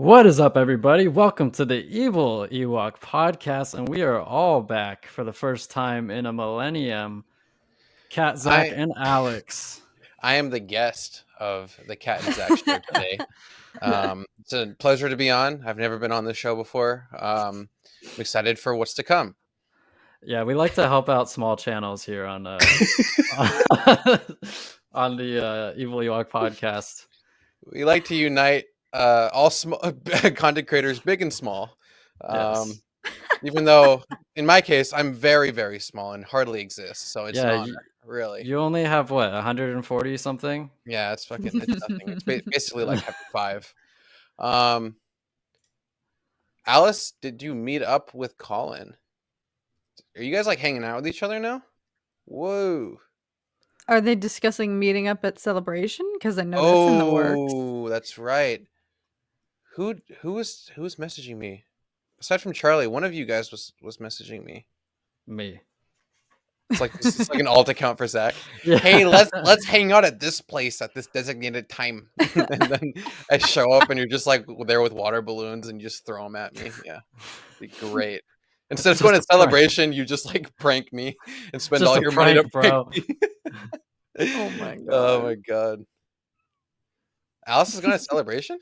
What is up, everybody? Welcome to the Evil Ewok podcast, and we are all back for the first time in a millennium. Cat, Zach, I and Alex. I am the guest of the Cat and Zach show today. It's a pleasure to be on. I've never been on this show before. I'm excited for what's to come. Yeah, we like to help out small channels here on on the Evil Ewok podcast. We like to unite all small content creators, big and small. Yes. Even though, in my case, I'm very, very small and hardly exist, so it's an Yeah, honor, really. you only have what, 140 something? Yeah, it's nothing. It's basically like having 5. Um, Alice, did you meet up with Colin? Are you guys like hanging out with each other now? Whoa. Are they discussing meeting up at Celebration? Because I know that's in the works. Oh, that's right. Who was messaging me? Aside from Charlie, one of you guys was messaging me. Me. It's like an alt account for Zach. Yeah. Hey, let's hang out at this place at this designated time. And then I show up and you're just like there with water balloons and you just throw them at me. Yeah, be great. Instead of going to Celebration, you just like prank me and spend Just all a your money to prank, prank bro. me. Oh my god. Oh my god. Alice is going to Celebration?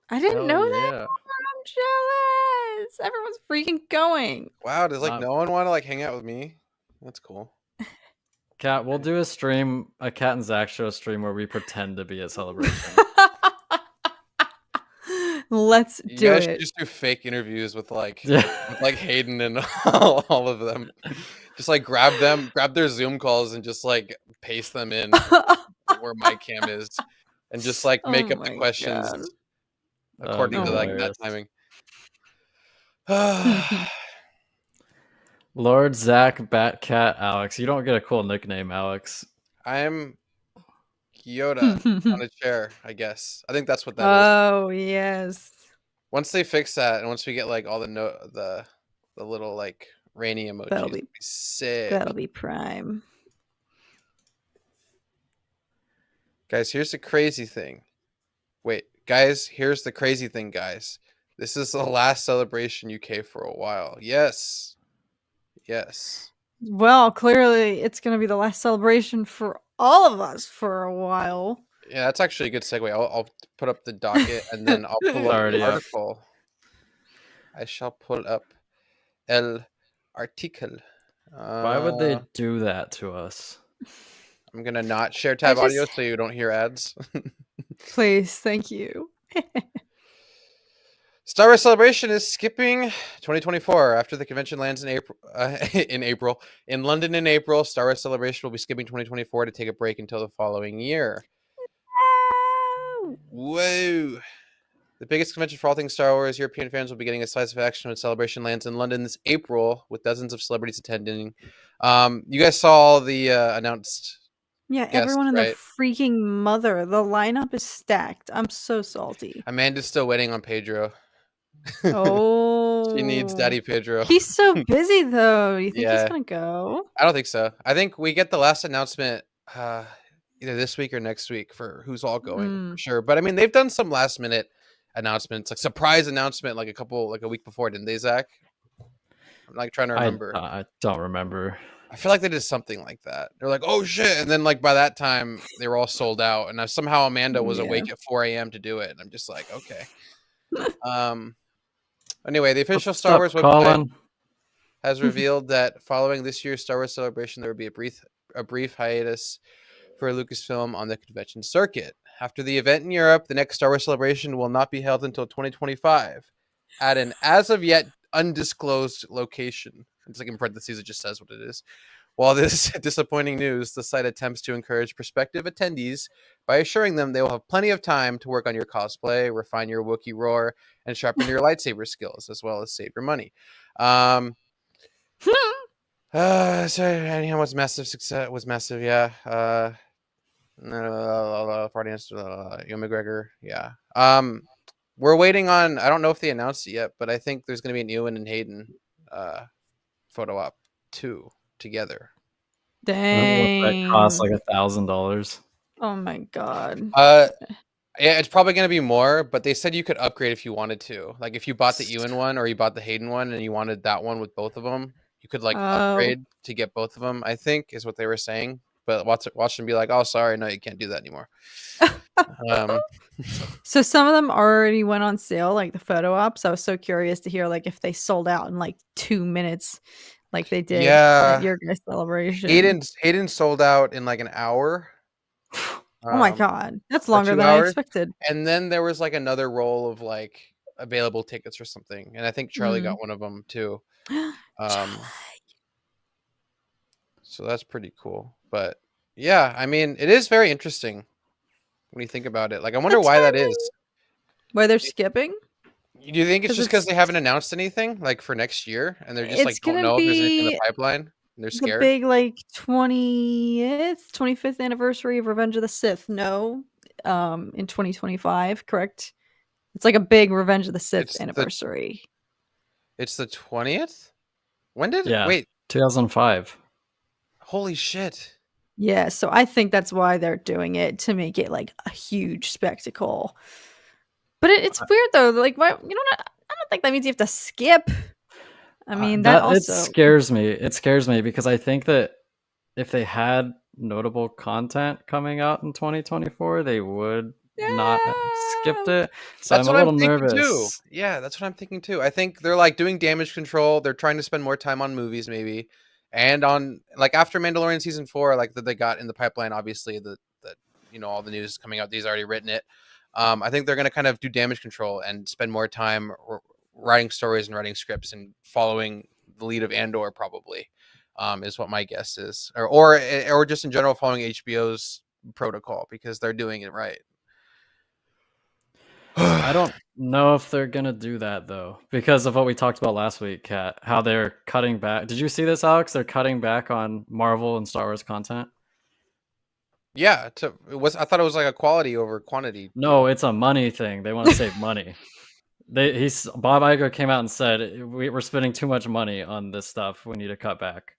I didn't Hell know that. yeah. I'm jealous. Everyone's freaking going. Wow, does like no one want to like hang out with me? That's cool. Cat, we'll do a Cat and Zach show stream where we pretend to be at Celebration. Let's You do guys should it. just do fake interviews with like Yeah. with like Hayden and all of them. Just like grab their Zoom calls and just like paste them in where my cam is, and just like make Oh up the my questions God. according to like that hilarious. timing. Lord Zach Batcat Alex. You don't get a cool nickname, Alex. I'm Yoda on a chair, I guess. I think that's what that is. Oh yes. Once they fix that, and once we get like all the little like rainy emojis, That'll it'll be be sick. That'll be prime. Guys, here's the crazy thing. Wait, guys, here's the crazy thing, guys. This is the last Celebration UK for a while. Yes. Yes. Well, clearly it's gonna be the last Celebration for all of us for a while. Yeah, that's actually a good segue. I'll put up the docket and then I'll pull up Already the up. article. I shall pull up el article. Why would they do that to us? I'm gonna not share tab audio so you don't hear ads. Please, thank you. Star Wars Celebration is skipping 2024 after the convention lands in April. In London in April, Star Wars Celebration will be skipping 2024 to take a break until the following year. Whoa! The biggest convention for all things Star Wars, European fans will be getting a slice of action when Celebration lands in London this April, with dozens of celebrities attending. You guys saw all the announced. Yeah, guests, everyone and right? their freaking mother. The lineup is stacked. I'm so salty. Amanda's still waiting on Pedro. Oh. She needs Daddy Pedro. He's so busy though. You think Yeah. he's gonna go? I don't think so. I think we get the last announcement either this week or next week for who's all going for sure. But I mean, they've done some last minute announcements, like surprise announcement, like a week before, didn't they, Zach? I'm like trying to remember. I don't remember. I feel like they did something like that. They're like, oh shit, and then like by that time they were all sold out, and somehow Amanda was awake at 4 a.m. to do it, and I'm just like, okay. Anyway, the official Star Wars website has revealed that following this year's Star Wars Celebration, there would be a brief hiatus for Lucasfilm on the convention circuit. After the event in Europe, the next Star Wars Celebration will not be held until 2025 at an as of yet undisclosed location. It's like in parentheses, it just says what it is. While this disappointing news, the site attempts to encourage prospective attendees by assuring them they will have plenty of time to work on your cosplay, refine your Wookiee roar, and sharpen your lightsaber skills, as well as save your money. So anyhow, was massive success. Was massive, yeah. Guardians, Ewan McGregor, yeah. We're waiting on. I don't know if they announced it yet, but I think there's going to be an Ewan and Hayden photo op too together. Dang. That costs like $1,000. Oh my god. Yeah, it's probably going to be more, but they said you could upgrade if you wanted to. Like if you bought the Ewan one or you bought the Hayden one and you wanted that one with both of them, you could like Oh, upgrade to get both of them, I think is what they were saying. But watch them be like, "Oh, sorry, no, you can't do that anymore." Um, so some of them already went on sale, like the photo ops. I was so curious to hear like if they sold out in like 2 minutes, like they did at yeah, your guys' celebration. Hayden sold out in like an hour. Oh my god, that's Or longer 2 than I hours. expected. And then there was like another roll of like available tickets or something, and I think Charlie got one of them too. So that's pretty cool. But yeah, I mean, it is very interesting when you think about it. Like, I wonder why that is. Why they're skipping? Do you think it's 'Cause just because it's they haven't announced anything like for next year, and they're just like it's don't gonna know if there's anything in the be pipeline, and they're the scared? big like 20th, 25th anniversary of Revenge of the Sith. No, in 2025, correct? It's like a big Revenge of the Sith anniversary. It's the 20th? When did Yeah, wait? 2005. Holy shit. Yeah, so I think that's why they're doing it, to make it like a huge spectacle. But it's weird though. Like, why? You know what? I don't think that means you have to skip. I mean, that also it scares me. It scares me because I think that if they had notable content coming out in 2024, they would not have skipped it. So That's I'm what a little I'm thinking too. nervous. Yeah, that's what I'm thinking too. I think they're like doing damage control. They're trying to spend more time on movies, maybe, and on like after Mandalorian season 4, like that they got in the pipeline. Obviously, that all the news coming out. These already written it. I think they're going to kind of do damage control and spend more time writing stories and writing scripts and following the lead of Andor. Probably is what my guess is, or just in general following HBO's protocol because they're doing it right. I don't know if they're gonna do that though, because of what we talked about last week, Kat. How they're cutting back. Did you see this, Alex? They're cutting back on Marvel and Star Wars content. Yeah, I thought it was like a quality over quantity. No, it's a money thing. They want to save money. Bob Iger came out and said we're spending too much money on this stuff. We need to cut back.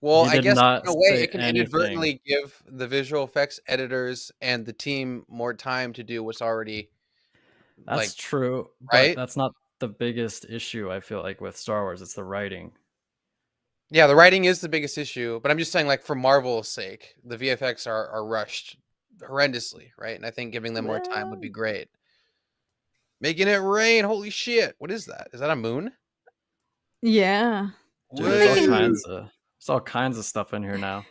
Well, He I did guess not in a way say it can anything. inadvertently give the visual effects editors and the team more time to do what's already That's true, right? but that's not the biggest issue. I feel like with Star Wars, it's the writing. Yeah, the writing is the biggest issue, but I'm just saying, like, for Marvel's sake, the VFX are rushed horrendously, right? And I think giving them more time would be great. Making it rain, holy shit! What is that? Is that a moon? Yeah. Dude, there's all kinds of stuff in here now.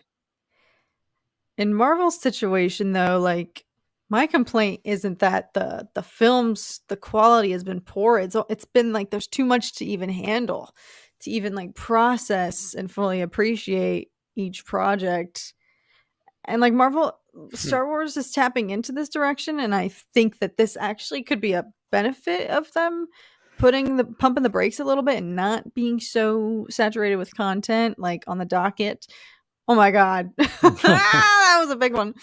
In Marvel's situation, though, like, my complaint isn't that the films, the quality has been poor. It's been like there's too much to even handle, to even like process and fully appreciate each project. And like Star Wars is tapping into this direction, and I think that this actually could be a benefit of them pumping the brakes a little bit and not being so saturated with content like on the docket. Oh my god. That was a big one.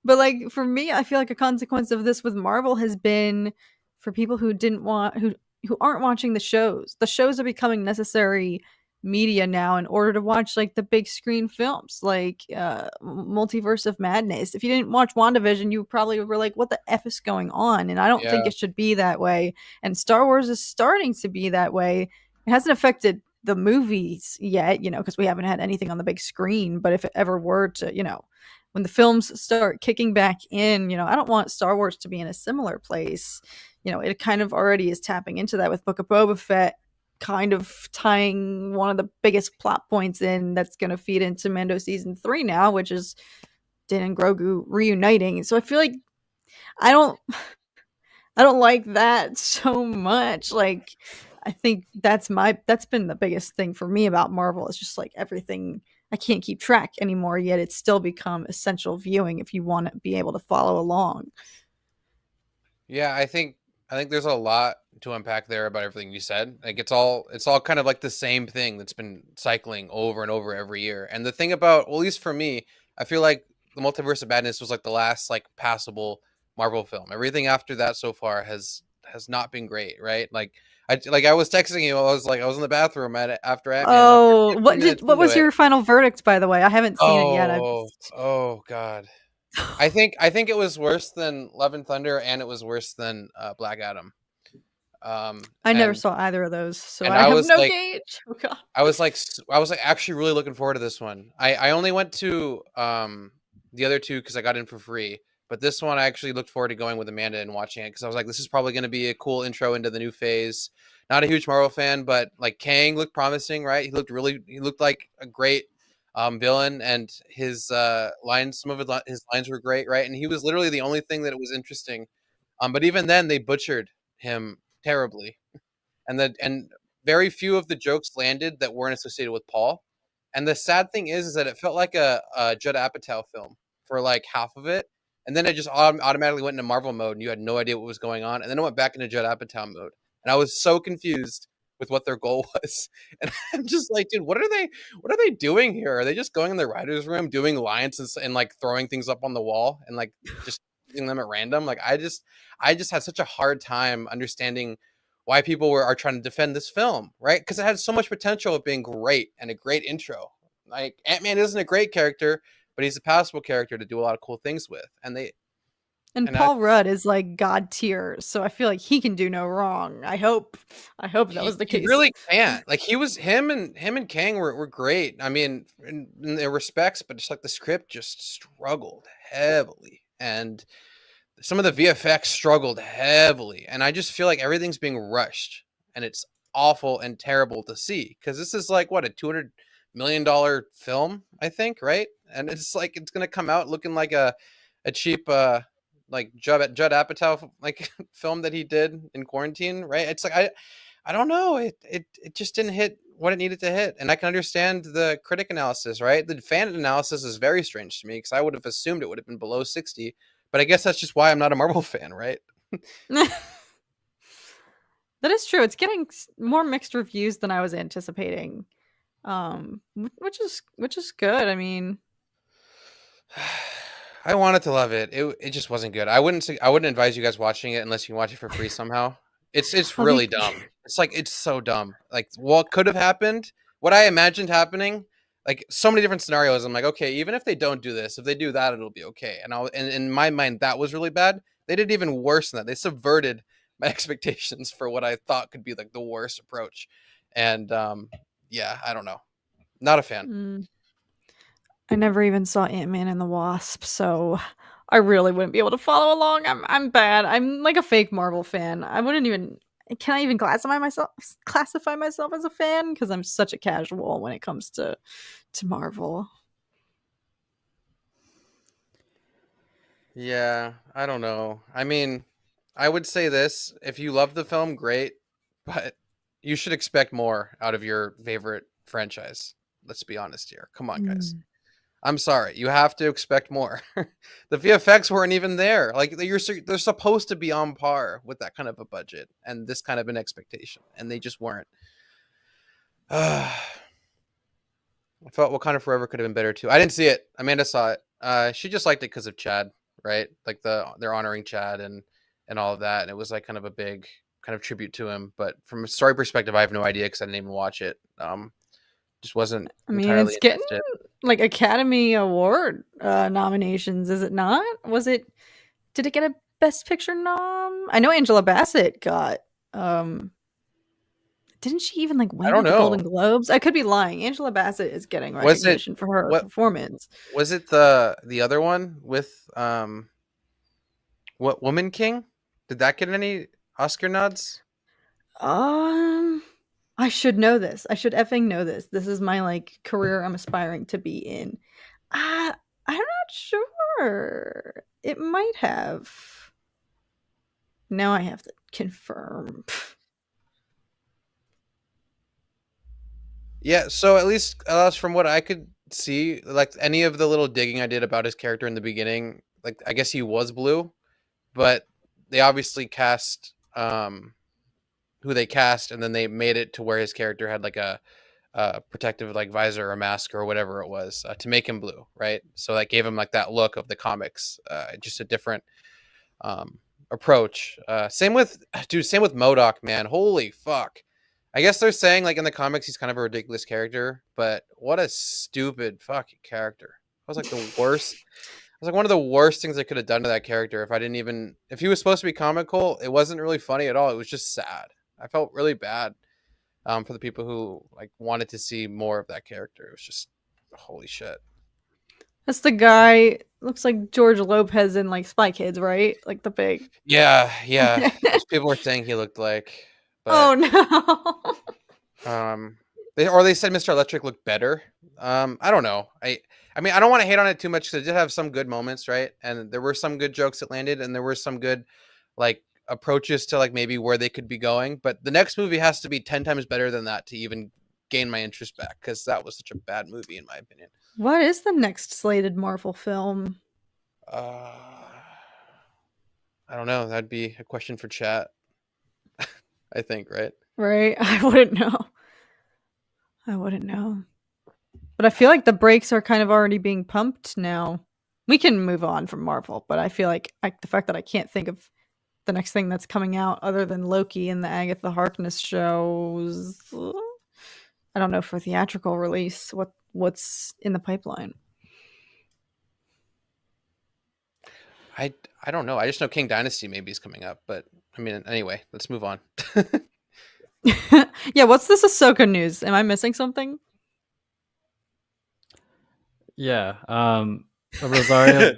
But like for me, I feel like a consequence of this with Marvel has been for people who who aren't watching the shows. The shows are becoming necessary media now in order to watch like the big screen films like Multiverse of Madness. If you didn't watch WandaVision, you probably were like, what the F is going on? And I don't think it should be that way. And Star Wars is starting to be that way. It hasn't affected the movies yet, because we haven't had anything on the big screen. But if it ever were to, when the films start kicking back in, I don't want Star Wars to be in a similar place. It kind of already is tapping into that with Book of Boba Fett, kind of tying one of the biggest plot points in that's going to feed into Mando season 3 now, which is Din and Grogu reuniting. So I feel like I don't like that so much. Like, I think that's been the biggest thing for me about Marvel. It's just like everything, I can't keep track anymore, yet it's still become essential viewing if you want to be able to follow along. Yeah, I think there's a lot to unpack there about everything you said. Like it's all kind of like the same thing that's been cycling over and over every year. And the thing about, well, at least for me, I feel like the Multiverse of Madness was like the last like passable Marvel film. Everything after that so far has not been great, right? Like I was texting you. I was in the bathroom after Ant-Man. Oh, what was your final verdict, by the way? I haven't seen it yet. Oh God. I think it was worse than Love and Thunder, and it was worse than Black Adam. I never And saw either of those, so and I I have was no like, gauge. Oh god. I was like actually really looking forward to this one. I only went to the other two because I got in for free, but this one I actually looked forward to going with Amanda and watching it because I was like, this is probably going to be a cool intro into the new phase. Not a huge Marvel fan, but like Kang looked promising, right? He looked like a great villain, and his lines, some of his lines were great, right? And he was literally the only thing that was interesting. But even then, they butchered him terribly, and very few of the jokes landed that weren't associated with Paul. And the sad thing is that it felt like a Judd Apatow film for like half of it, and then it just automatically went into Marvel mode, and you had no idea what was going on, and then it went back into Judd Apatow mode, and I was so confused with what their goal was. And I'm just like, dude, what are they doing here? Are they just going in the writers' room, doing lines and like throwing things up on the wall and like just using them at random? Like I just had such a hard time understanding why people are trying to defend this film, right? Because it had so much potential of being great and a great intro. Like Ant-Man isn't a great character, but he's a passable character to do a lot of cool things with. And Paul Rudd is like god tier, so I feel like he can do no wrong. I hope that was the case. He really can't. Like him and Kang were great. I mean, in their respects, but just like the script just struggled heavily, and some of the VFX struggled heavily, and I just feel like everything's being rushed, and it's awful and terrible to see because this is like what, a $200 million film, I think, right? And it's like it's gonna come out looking like a cheap like Judd Apatow like film that he did in quarantine, right? It's like I don't know, it just didn't hit what it needed to hit, and I can understand the critic analysis, right? The fan analysis is very strange to me because I would have assumed it would have been below 60. But I guess that's just why I'm not a Marvel fan, right? That is true. It's getting more mixed reviews than I was anticipating, which is good. I mean, I wanted to love it. It just wasn't good. I wouldn't advise you guys watching it unless you can watch it for free somehow. It's really dumb. It's so dumb. Like what could have happened, what I imagined happening, like so many different scenarios. I'm like, okay, even if they don't do this, if they do that, it'll be okay. And in my mind, that was really bad. They did even worse than that. They subverted my expectations for what I thought could be like the worst approach. And yeah, I don't know. Not a fan. I never even saw Ant-Man and the Wasp, so I really wouldn't be able to follow along. I'm bad. I'm like a fake Marvel fan. Can I even classify myself as a fan? Because I'm such a casual when it comes to Marvel. Yeah, I don't know. I mean, I would say this: if you love the film, great, but you should expect more out of your favorite franchise. Let's be honest here. Come on, guys. I'm sorry. You have to expect more. The VFX weren't even there. Like they're supposed to be on par with that kind of a budget and this kind of an expectation, and they just weren't. I felt Wakanda Forever could have been better too. I didn't see it. Amanda saw it. She just liked it because of Chad, right? Like they're honoring Chad and all of that, and it was like kind of a big kind of tribute to him. But from a story perspective, I have no idea because I didn't even watch it. Just wasn't. I mean, it's getting like Academy Award nominations, is it not? Did it get a Best Picture nom? I know Angela Bassett got. Didn't she even like win the Golden Globes? I could be lying. Angela Bassett is getting recognition for her performance. Was it the other one with what, Woman King? Did that get any Oscar nods? I should know this. I should effing know this. This is my like career I'm aspiring to be in. I'm not sure. It might have. Now I have to confirm. Yeah, so at least from what I could see, like any of the little digging I did about his character in the beginning, like I guess he was blue, but they obviously cast who they cast, and then they made it to where his character had like a protective like visor or mask or whatever it was to make him blue, right? So that gave him like that look of the comics, just a different approach. Same with MODOK, man. Holy fuck. I guess they're saying like in the comics he's kind of a ridiculous character, but what a stupid fucking character. It was like the worst. It like one of the worst things I could have done to that character. If he was supposed to be comical, it wasn't really funny at all. It was just sad. I felt really bad for the people who like wanted to see more of that character. It was just holy shit. That's the guy. Looks like George Lopez in like Spy Kids, right? Like the big. Yeah. Most people were saying he looked like. But, oh no. They said Mr. Electric looked better. I don't know. I mean, I don't want to hate on it too much because it did have some good moments, right? And there were some good jokes that landed, and there were some good like approaches to like maybe where they could be going. But the next movie has to be 10 times better than that to even gain my interest back, because that was such a bad movie in my opinion. What is the next slated Marvel film? I don't know. That'd be a question for chat. I think, right? Right? I wouldn't know. But I feel like the brakes are kind of already being pumped now. We can move on from Marvel, but I feel like the fact that I can't think of the next thing that's coming out other than Loki and the Agatha Harkness shows. I don't know for theatrical release what's in the pipeline. I don't know. I just know King Dynasty maybe is coming up, but I mean, anyway, let's move on. Yeah, what's this Ahsoka news? Am I missing something? Yeah, Rosario.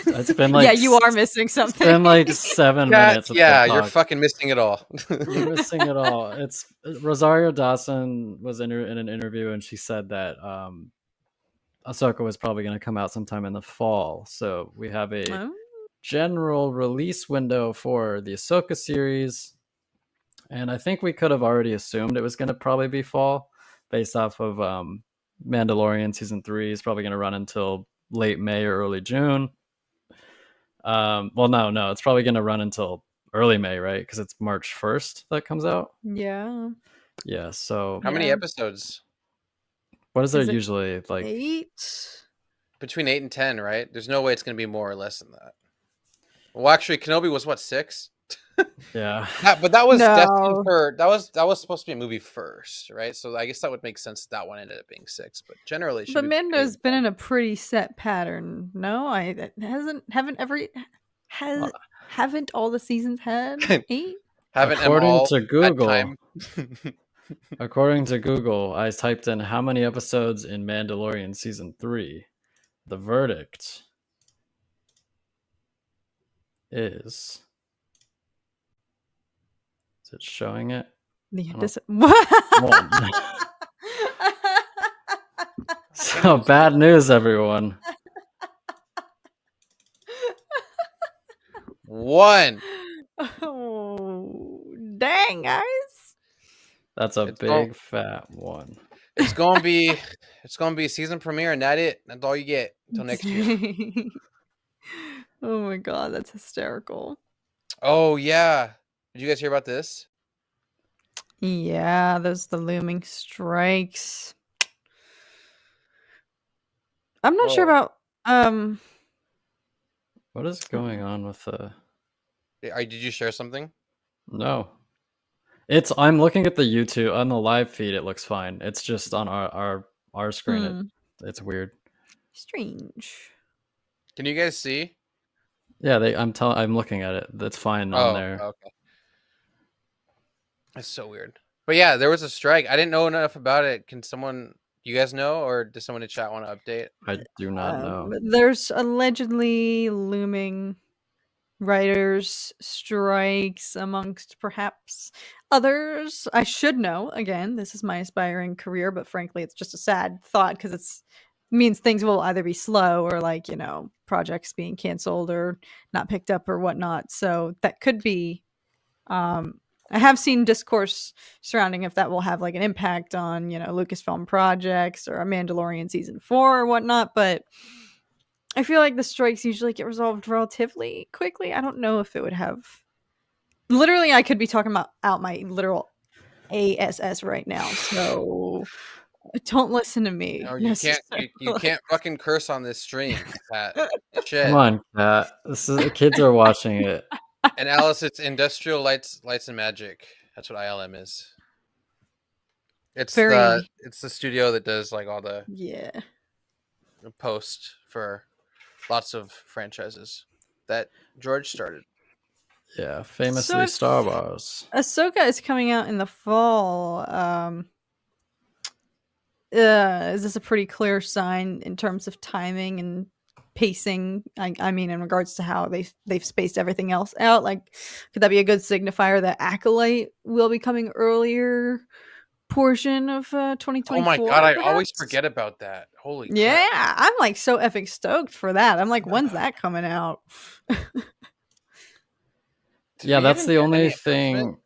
It's been like you are missing something. It's been like 7 minutes. Yeah, you're fucking missing it all. You're missing it all. It's Rosario Dawson was in an interview, and she said that Ahsoka was probably going to come out sometime in the fall. So we have a general release window for the Ahsoka series, and I think we could have already assumed it was going to probably be fall, based off of Mandalorian season 3 is probably going to run until late May or early June. Well, no, it's probably going to run until early May, right? Because it's March 1st that comes out. Yeah. So how many episodes? What is there usually, like 8? Between 8 and 10, right? There's no way it's going to be more or less than that. Well, actually, Kenobi was what, 6? Yeah. But that was destined for that was supposed to be a movie first, right? So I guess that would make sense that one ended up being 6. But generally, but Mando's been in a pretty set pattern. No, haven't all the seasons had 8? According to Google, I typed in how many episodes in Mandalorian season 3. The verdict is it showing it? So bad news, everyone. 1. Oh, dang, guys. That's a big fat 1. It's gonna be season premiere, and that's all you get until next year. Oh my god, that's hysterical. Oh yeah. Did you guys hear about this? Yeah, there's the looming strikes. I'm not sure about what is going on with the Did you share something? No. I'm looking at the YouTube on the live feed. It looks fine. It's just on our screen. It's weird. Strange. Can you guys see? Yeah, I'm looking at it. That's fine on there. Okay. That's so weird. But yeah, there was a strike. I didn't know enough about it. You guys know, or does someone in chat want to update? I do not know. There's allegedly looming writers' strikes amongst perhaps others. I should know. Again, this is my aspiring career, but frankly, it's just a sad thought because it means things will either be slow or projects being canceled or not picked up or whatnot. So that could be. I have seen discourse surrounding if that will have like an impact on Lucasfilm projects or a Mandalorian season 4 or whatnot, but I feel like the strikes usually get resolved relatively quickly. I don't know if it would have. Literally, I could be talking out my literal ASS right now, so don't listen to me. No, you can't fucking curse on this stream, Pat. Shit. Come on, Pat. The kids are watching it. And Alice, it's Industrial Lights and Magic. That's what ILM is. It's the studio that does like all the the post for lots of franchises that George started. Yeah, famously Star Wars. Ahsoka is coming out in the fall. Is this a pretty clear sign in terms of timing and pacing? I mean, in regards to how they've spaced everything else out. Like, could that be a good signifier that Acolyte will be coming earlier portion of 2024? Oh my god, I always forget about that. Holy crap. Yeah, I'm like so epic stoked for that. I'm like, when's that coming out? Yeah, that's the only thing.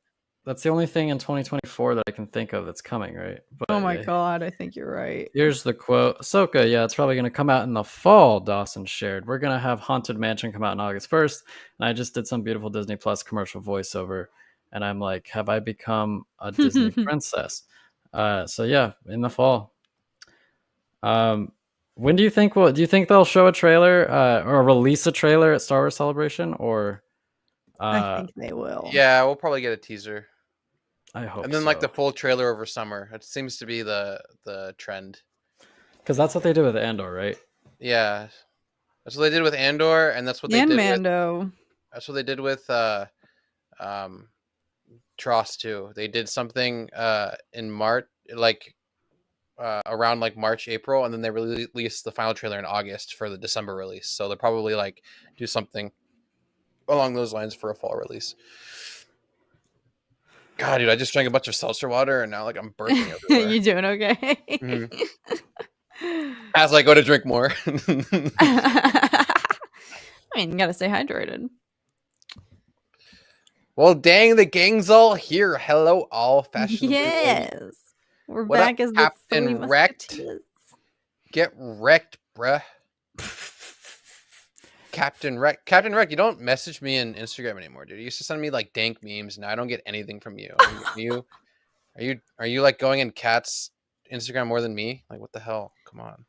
That's the only thing in 2024 that I can think of that's coming, right? But, oh my god, I think you're right. Here's the quote. Ahsoka, yeah, it's probably going to come out in the fall, Dawson shared. We're going to have Haunted Mansion come out on August 1st. And I just did some beautiful Disney Plus commercial voiceover. And I'm like, have I become a Disney princess? So yeah, in the fall. When do you think do you think they'll show a trailer or release a trailer at Star Wars Celebration? Or I think they will. Yeah, we'll probably get a teaser. I hope. And then like the full trailer over summer. It seems to be the trend. Because that's what they do with Andor, right? Yeah, that's what they did with Andor, and that's what they did Mando. That's what they did with TROS too. They did something in March, like around like March, April, and then they released the final trailer in August for the December release. So they'll probably like do something along those lines for a fall release. God, dude, I just drank a bunch of seltzer water and now like I'm burping everywhere. You doing okay? Mm-hmm. As I go to drink more. I mean, you gotta stay hydrated. Well, dang, the gang's all here. Hello, all fashionable. Yes, we're back as Captain Wrecked. Get wrecked, bruh. Captain Wreck, you don't message me on Instagram anymore, dude. You used to send me like dank memes, and I don't get anything from you. Are you like going in Kat's Instagram more than me? Like, what the hell? Come on.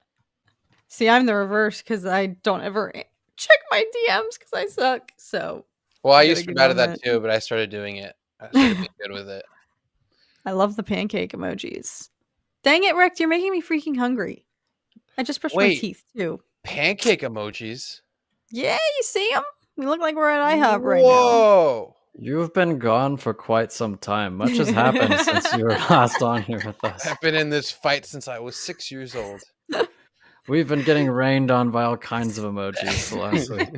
See, I'm the reverse because I don't ever check my DMs because I suck. So, well, I used to be bad at that too, but I started doing it. I started being good with it. I love the pancake emojis. Dang it, Rex! You're making me freaking hungry. I just brushed my teeth too. Pancake emojis. Yeah, you see them? We look like we're at IHOP right now. Whoa! You've been gone for quite some time. Much has happened since you were last on here with us. I've been in this fight since I was 6 years old. We've been getting rained on by all kinds of emojis last week.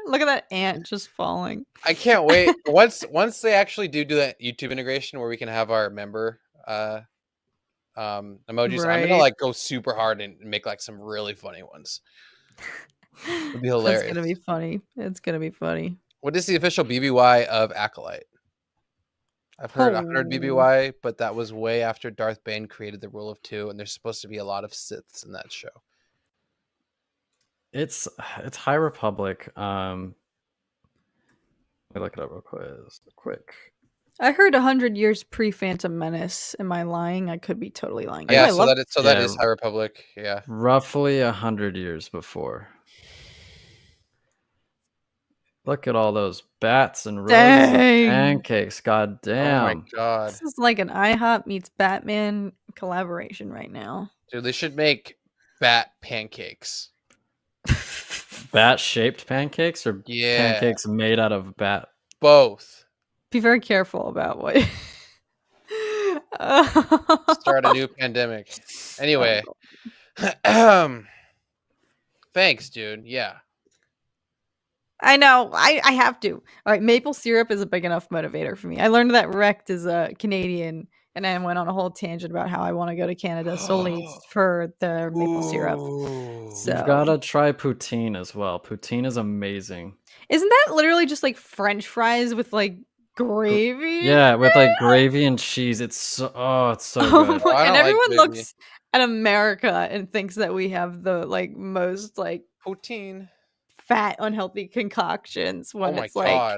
Look at that ant just falling. I can't wait. Once they actually do that YouTube integration where we can have our member emojis, right. I'm gonna like go super hard and make like some really funny ones. It'd be hilarious. It's gonna be funny. It's gonna be funny. What is the official BBY of Acolyte? I've heard BBY, but that was way after Darth Bane created the Rule of Two, and there's supposed to be a lot of Siths in that show. It's High Republic. Let me look it up real quick. I heard 100 years pre-Phantom Menace. Am I lying? I could be totally lying. Yeah, that is High Republic. Yeah, roughly 100 years before. Look at all those bats and roses and pancakes. God damn. Oh my god. This is like an IHOP meets Batman collaboration right now. Dude, they should make bat pancakes. Bat-shaped pancakes or pancakes made out of bat? Both. Be very careful about what... Start a new pandemic. Anyway. Thanks, dude. Yeah. I know. I have to. All right. Maple syrup is a big enough motivator for me. I learned that Wrecked is a Canadian, and I went on a whole tangent about how I want to go to Canada solely for the maple syrup. So you've got to try poutine as well. Poutine is amazing. Isn't that literally just like French fries with like gravy? Yeah, with like gravy and cheese. It's so good. And everyone looks at America and thinks that we have the like most like poutine. Fat, unhealthy concoctions when it's like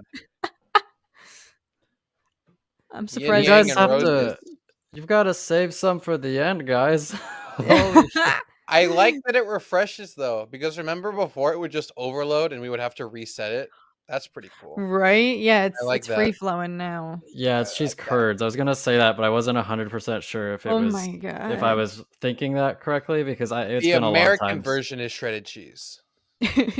I'm surprised. You guys you've got to save some for the end, guys. Holy shit. I like that it refreshes though, because remember before it would just overload and we would have to reset it. That's pretty cool. Right? Yeah, it's free flowing now. Yeah, it's cheese curds. I was gonna say that, but I wasn't 100% sure if it was my God. if I was thinking that correctly because it's been a long time. The American version is shredded cheese.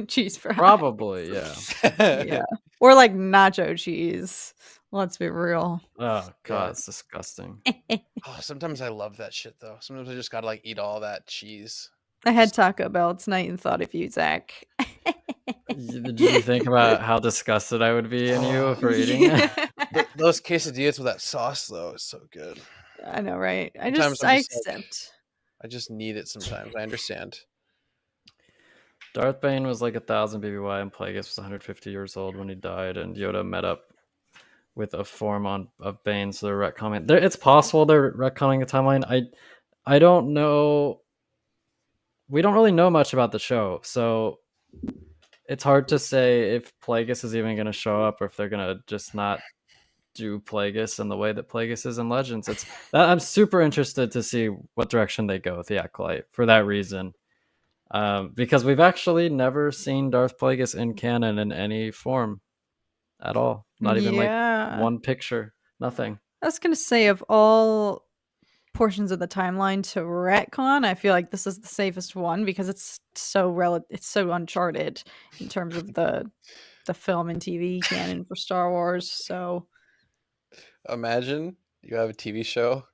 cheese fries. Probably, yeah. Yeah. Or like nacho cheese. Let's be real. Oh god, Yeah. it's disgusting. Oh, sometimes I love that shit though. Sometimes I just gotta like eat all that cheese. I had Taco Bell tonight and thought of you, Zach. Did you think about how disgusted I would be in you for eating it? Those quesadillas with that sauce though is so good. I know, right? Sometimes I I'm just like, accept. I just need it sometimes. I understand. Darth Bane was like 1,000 BBY and Plagueis was 150 years old when he died, and Yoda met up with a form of Bane, so they're retconning. It's possible they're retconning the timeline. I don't know. We don't really know much about the show, so it's hard to say if Plagueis is even going to show up or if they're going to just not do Plagueis in the way that Plagueis is in Legends. I'm super interested to see what direction they go with the Acolyte for that reason. Because we've actually never seen Darth Plagueis in canon in any form at all. Not even like one picture. Nothing. I was gonna say, of all portions of the timeline to retcon, I feel like this is the safest one because it's so uncharted in terms of the film and TV canon for Star Wars. So imagine you have a TV show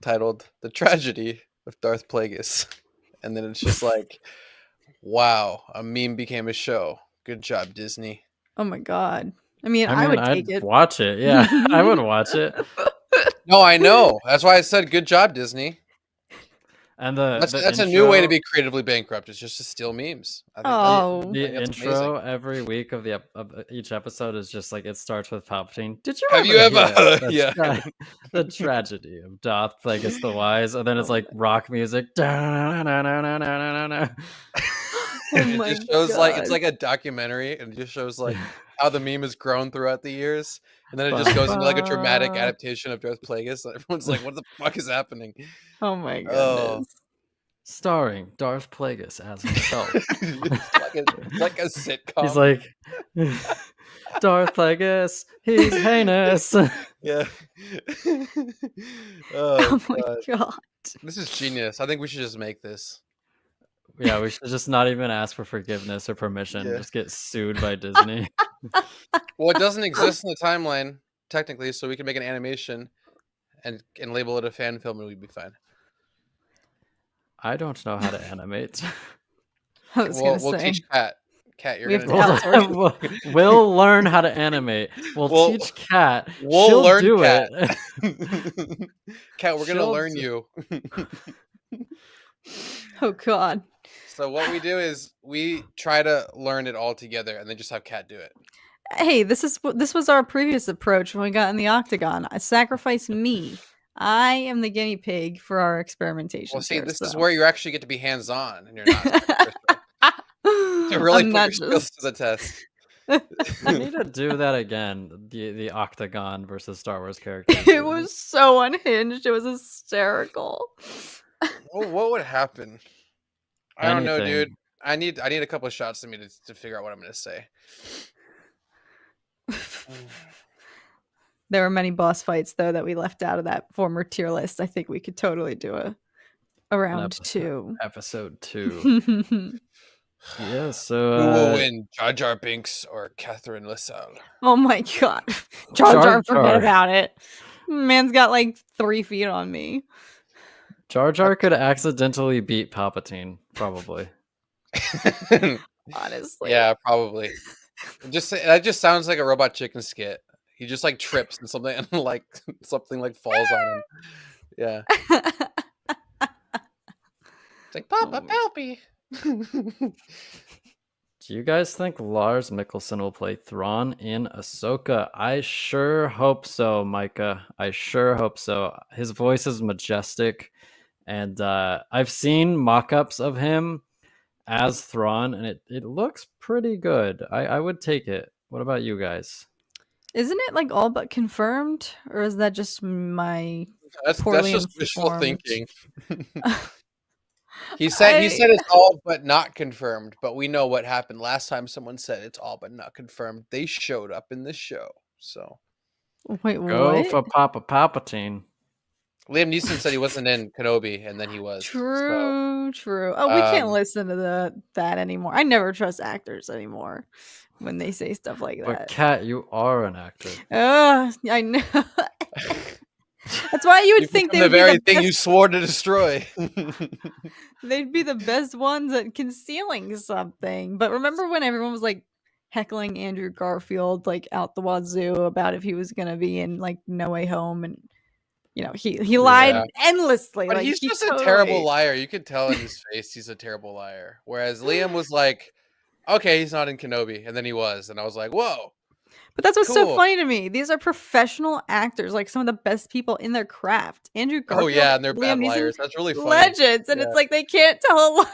titled "The Tragedy of Darth Plagueis," and then it's just like, wow, a meme became a show. Good job, Disney. Oh my god. I mean, I would I'd take it. watch it. Yeah, I would watch it. No, I know. That's why I said good job, Disney. And that's a new way to be creatively bankrupt. It's just to steal memes. I think the intro every week of each episode is just like it starts with Palpatine. Did you have you ever? The tragedy of Darth Plagueis the Wise, and then it's like rock music. It just shows like it's like a documentary, and it just shows like how the meme has grown throughout the years, and then it just goes into like a dramatic adaptation of Darth Plagueis, and everyone's like, "What the fuck is happening?" Oh my goodness! Starring Darth Plagueis as himself. it's like a sitcom. He's like, Darth Plagueis, he's heinous. Yeah. Oh my god! This is genius. I think we should just make this. Yeah, we should just not even ask for forgiveness or permission. Yeah. Just get sued by Disney. Well, it doesn't exist in the timeline, technically, so we can make an animation and label it a fan film and we'd be fine. I don't know how to animate. We'll teach Kat. Kat, you're gonna we'll learn how to animate. We'll teach Kat. We'll learn do Kat. It. Kat, we're gonna learn you. Oh god. So what we do is we try to learn it all together and then just have Kat do it. Hey, this was our previous approach when we got in the Octagon. I sacrifice me. I am the guinea pig for our experimentation. Well, see, this is where you actually get to be hands-on, and you're not. To really put your skills to the test. I need to do that again. The Octagon versus Star Wars characters. It was so unhinged. It was hysterical. Well, what would happen? I don't know, dude. I need a couple of shots of me to figure out what I'm going to say. There were many boss fights though that we left out of that former tier list. I think we could totally do a round 2. Episode 2. Yeah, so who will win, Jar Jar Binks or Catherine LaSalle? Oh my god. Jar Jar, forget about it. Man's got like 3 feet on me. Jar Jar could accidentally beat Palpatine, probably. Honestly. Yeah, probably. That just sounds like a Robot Chicken skit. He just like trips and something like falls on him. Yeah. It's like Papa Palpy. Do you guys think Lars Mikkelsen will play Thrawn in Ahsoka? I sure hope so, Micah. I sure hope so. His voice is majestic, and I've seen mock-ups of him as Thrawn, and it looks pretty good. I would take it. What about you guys? Isn't it like all but confirmed, or is that just my that's just wishful thinking? He said it's all but not confirmed, but we know what happened last time someone said it's all but not confirmed. They showed up in this show. So wait, go what? for Papa Palpatine. Liam Neeson said he wasn't in Kenobi, and then he was. True. Oh, we can't listen to that anymore. I never trust actors anymore when they say stuff like that. But Kat, you are an actor. I know. That's why you would think they would the be the thing best. you swore to destroy. They'd be the best ones at concealing something. But remember when everyone was like heckling Andrew Garfield like out the wazoo about if he was gonna be in like No Way Home, and you know he lied endlessly. But like he's just a terrible liar. You could tell in his face he's a terrible liar. Whereas Liam was like, okay, he's not in Kenobi, and then he was, and I was like, whoa. But that's what's so funny to me. These are professional actors, like some of the best people in their craft. Andrew Garfield, and they're Liam bad liars. Neeson, That's really funny. Legends, and it's like they can't tell a lie.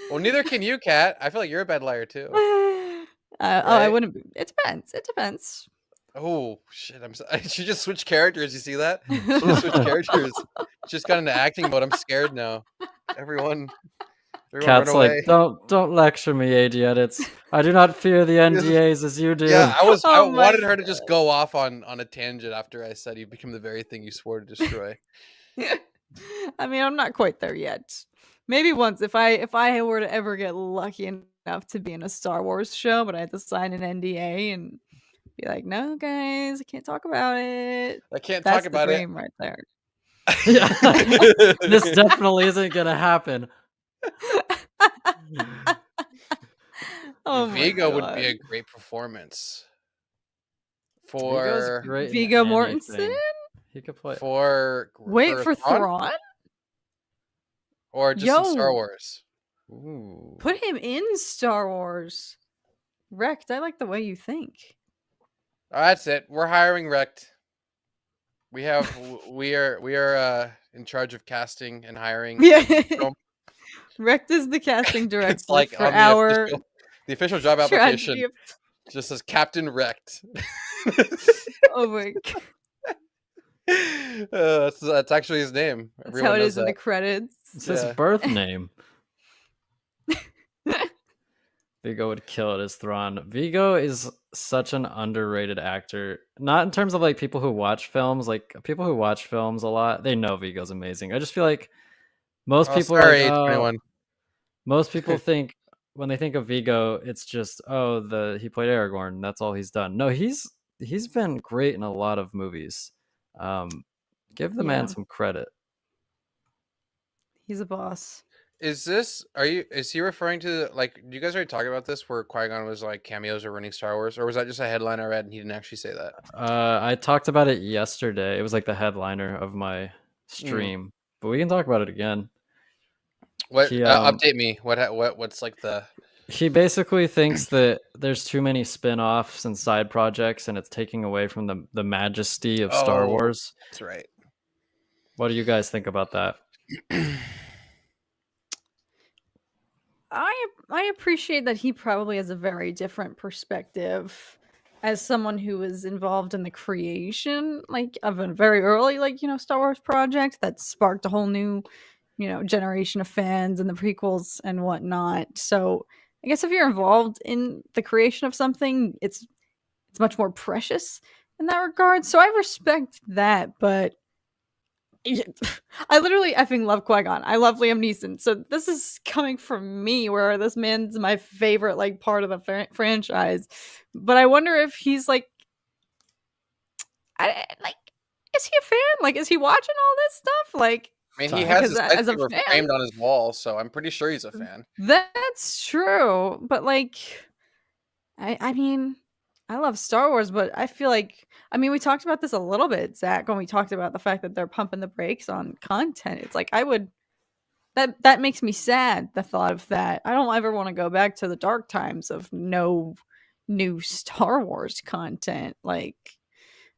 Well, neither can you, Kat. I feel like you're a bad liar too. Right? I wouldn't be. It depends. Oh shit! She just switched characters. You see that? She just switched characters. Just got into acting mode. I'm scared now. Everyone Kat's like, don't lecture me, AD Edits. I do not fear the NDAs as you do. Yeah, I wanted her to just go off on a tangent after I said you become the very thing you swore to destroy. I mean, I'm not quite there yet. Maybe once, if I were to ever get lucky enough to be in a Star Wars show, but I had to sign an NDA and be like, no, guys, I can't talk about it. I can't talk about it. That's the dream right there. This definitely isn't gonna happen. Viggo would be a great performance for Viggo Mortensen. He could play for Thrawn, or just in Star Wars. Ooh. Put him in Star Wars. Wrecked. I like the way you think. That's it. We're hiring Wrecked. We are in charge of casting and hiring. Yeah. Wrecked is the casting director. It's like for our the official job application just says Captain Wrecked. Oh my god. That's actually his name. That's how it is in the credits. It's his birth name. Viggo would kill it as Thrawn. Viggo is such an underrated actor. Not in terms of like people who watch films. Like people who watch films a lot, they know Viggo's amazing. I just feel like most people most people think when they think of Viggo, it's just he played Aragorn. That's all he's done. No, he's been great in a lot of movies. Give the man some credit. He's a boss. Is he referring to, like, do you guys already talk about this where Qui-Gon was like cameos are running Star Wars, or was that just a headline I read and he didn't actually say that? I talked about it yesterday. It was like the headliner of my stream, but we can talk about it again. What update me? What's like the? He basically thinks that there's too many spin-offs and side projects, and it's taking away from the majesty of Star Wars. That's right. What do you guys think about that? I appreciate that he probably has a very different perspective as someone who was involved in the creation, like, of a very early, like, Star Wars project that sparked a whole new, generation of fans and the prequels and whatnot. So I guess if you're involved in the creation of something, it's much more precious in that regard. So I respect that, but I literally effing love Qui-Gon. I love Liam Neeson. So this is coming from me, where this man's my favorite, like, part of the franchise. But I wonder if he's like, is he a fan? Like, is he watching all this stuff? Like, I mean, he has his lightsaber framed on his wall, so I'm pretty sure he's a fan. That's true, but like, I mean, I love Star Wars, but I feel like, we talked about this a little bit, Zach, when we talked about the fact that they're pumping the brakes on content. It's like, that makes me sad, the thought of that. I don't ever want to go back to the dark times of no new Star Wars content. Like,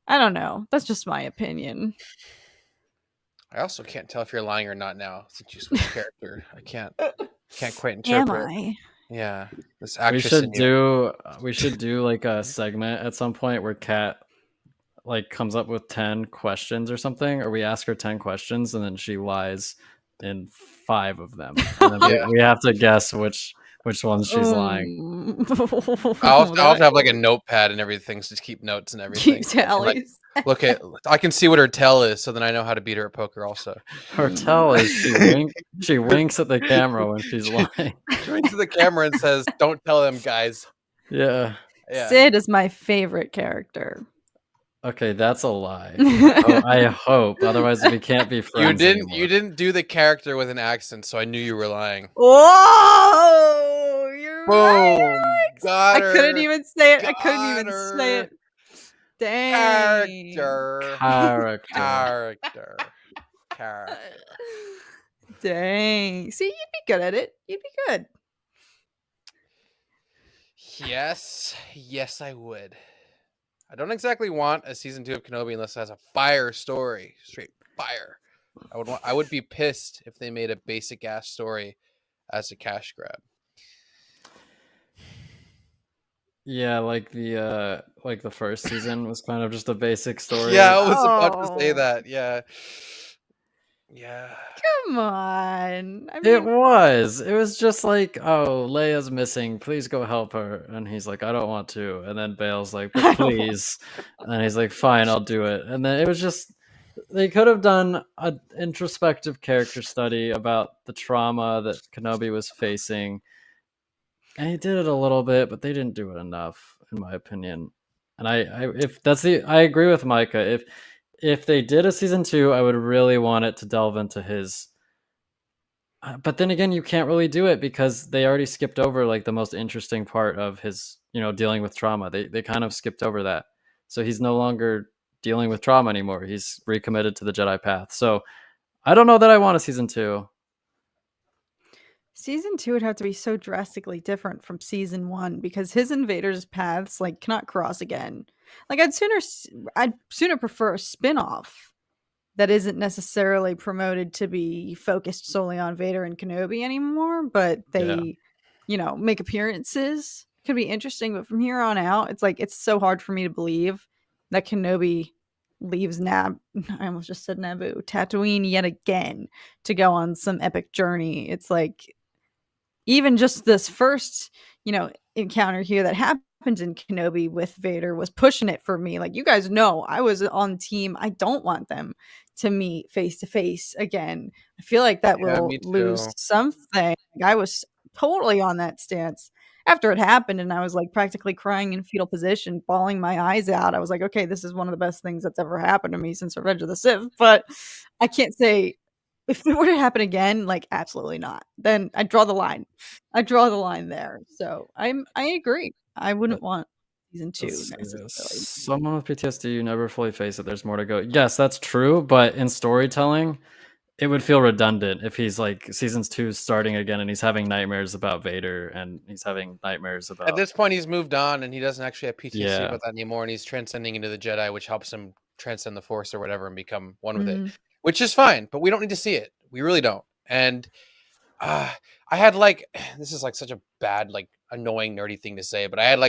I don't know. That's just my opinion. I also can't tell if you're lying or not now, since you switched character. I can't quite interpret. Am I? Yeah, this actress. We should do like a segment at some point where Kat like comes up with 10 questions or something, or we ask her 10 questions and then she lies in 5 of them. And then we have to guess which which ones she's lying. I'll have like a notepad and everything, so just keep notes and everything. Keep tallies. Look at, I can see what her tell is, so then I know how to beat her at poker. Also, her tell is she winks at the camera when she's lying. She winks at the camera and says, "Don't tell them, guys." Yeah. Sid is my favorite character. Okay, that's a lie. I hope. Otherwise, we can't be friends. You didn't do the character with an accent, so I knew you were lying. Whoa! You're Boom! right. Got her. I couldn't even say it. I couldn't even say it. Dang. Character. Dang. See, you'd be good at it. You'd be good. Yes, I would. I don't exactly want a season 2 of Kenobi unless it has a fire story. Straight fire. I would be pissed if they made a basic ass story as a cash grab. Yeah, like the first season was kind of just a basic story. Yeah, I was about to say that. Yeah. Come on. I mean, it was just like, oh, Leia's missing, please go help her. And he's like, I don't want to. And then Bale's like, but please. And he's like, fine, I'll do it. And then it was just, they could have done an introspective character study about the trauma that Kenobi was facing. And he did it a little bit, but they didn't do it enough, in my opinion. And I agree with Micah. If they did a season 2, I would really want it to delve into his. But then again, you can't really do it because they already skipped over like the most interesting part of his, dealing with trauma. They kind of skipped over that. So he's no longer dealing with trauma anymore. He's recommitted to the Jedi path. So I don't know that I want a season 2. Season 2 would have to be so drastically different from season 1 because his and Vader's paths cannot cross again. I'd sooner prefer a spin-off that isn't necessarily promoted to be focused solely on Vader and Kenobi anymore, but they, make appearances. Could be interesting, but from here on out, it's so hard for me to believe that Kenobi leaves I almost just said Naboo, Tatooine yet again to go on some epic journey. It's like, even just this first, encounter here that happened in Kenobi with Vader was pushing it for me. You guys know, I was on team. I don't want them to meet face to face again. I feel like that will lose something. I was totally on that stance after it happened, and I was practically crying in fetal position, bawling my eyes out. I was like, okay, this is one of the best things that's ever happened to me since Revenge of the Sith. But I can't say. If it were to happen again, absolutely not. Then I draw the line. I draw the line there. So I agree. I wouldn't want season 2 necessarily. Someone with PTSD, you never fully face it. There's more to go. Yes, that's true. But in storytelling, it would feel redundant if he's seasons 2 starting again and he's having nightmares about Vader and he's having nightmares about. At this point, he's moved on and he doesn't actually have PTSD about that anymore, and he's transcending into the Jedi, which helps him transcend the Force or whatever and become one with it. Which is fine, but we don't need to see it. We really don't. And I had this is such a bad, annoying, nerdy thing to say, but I had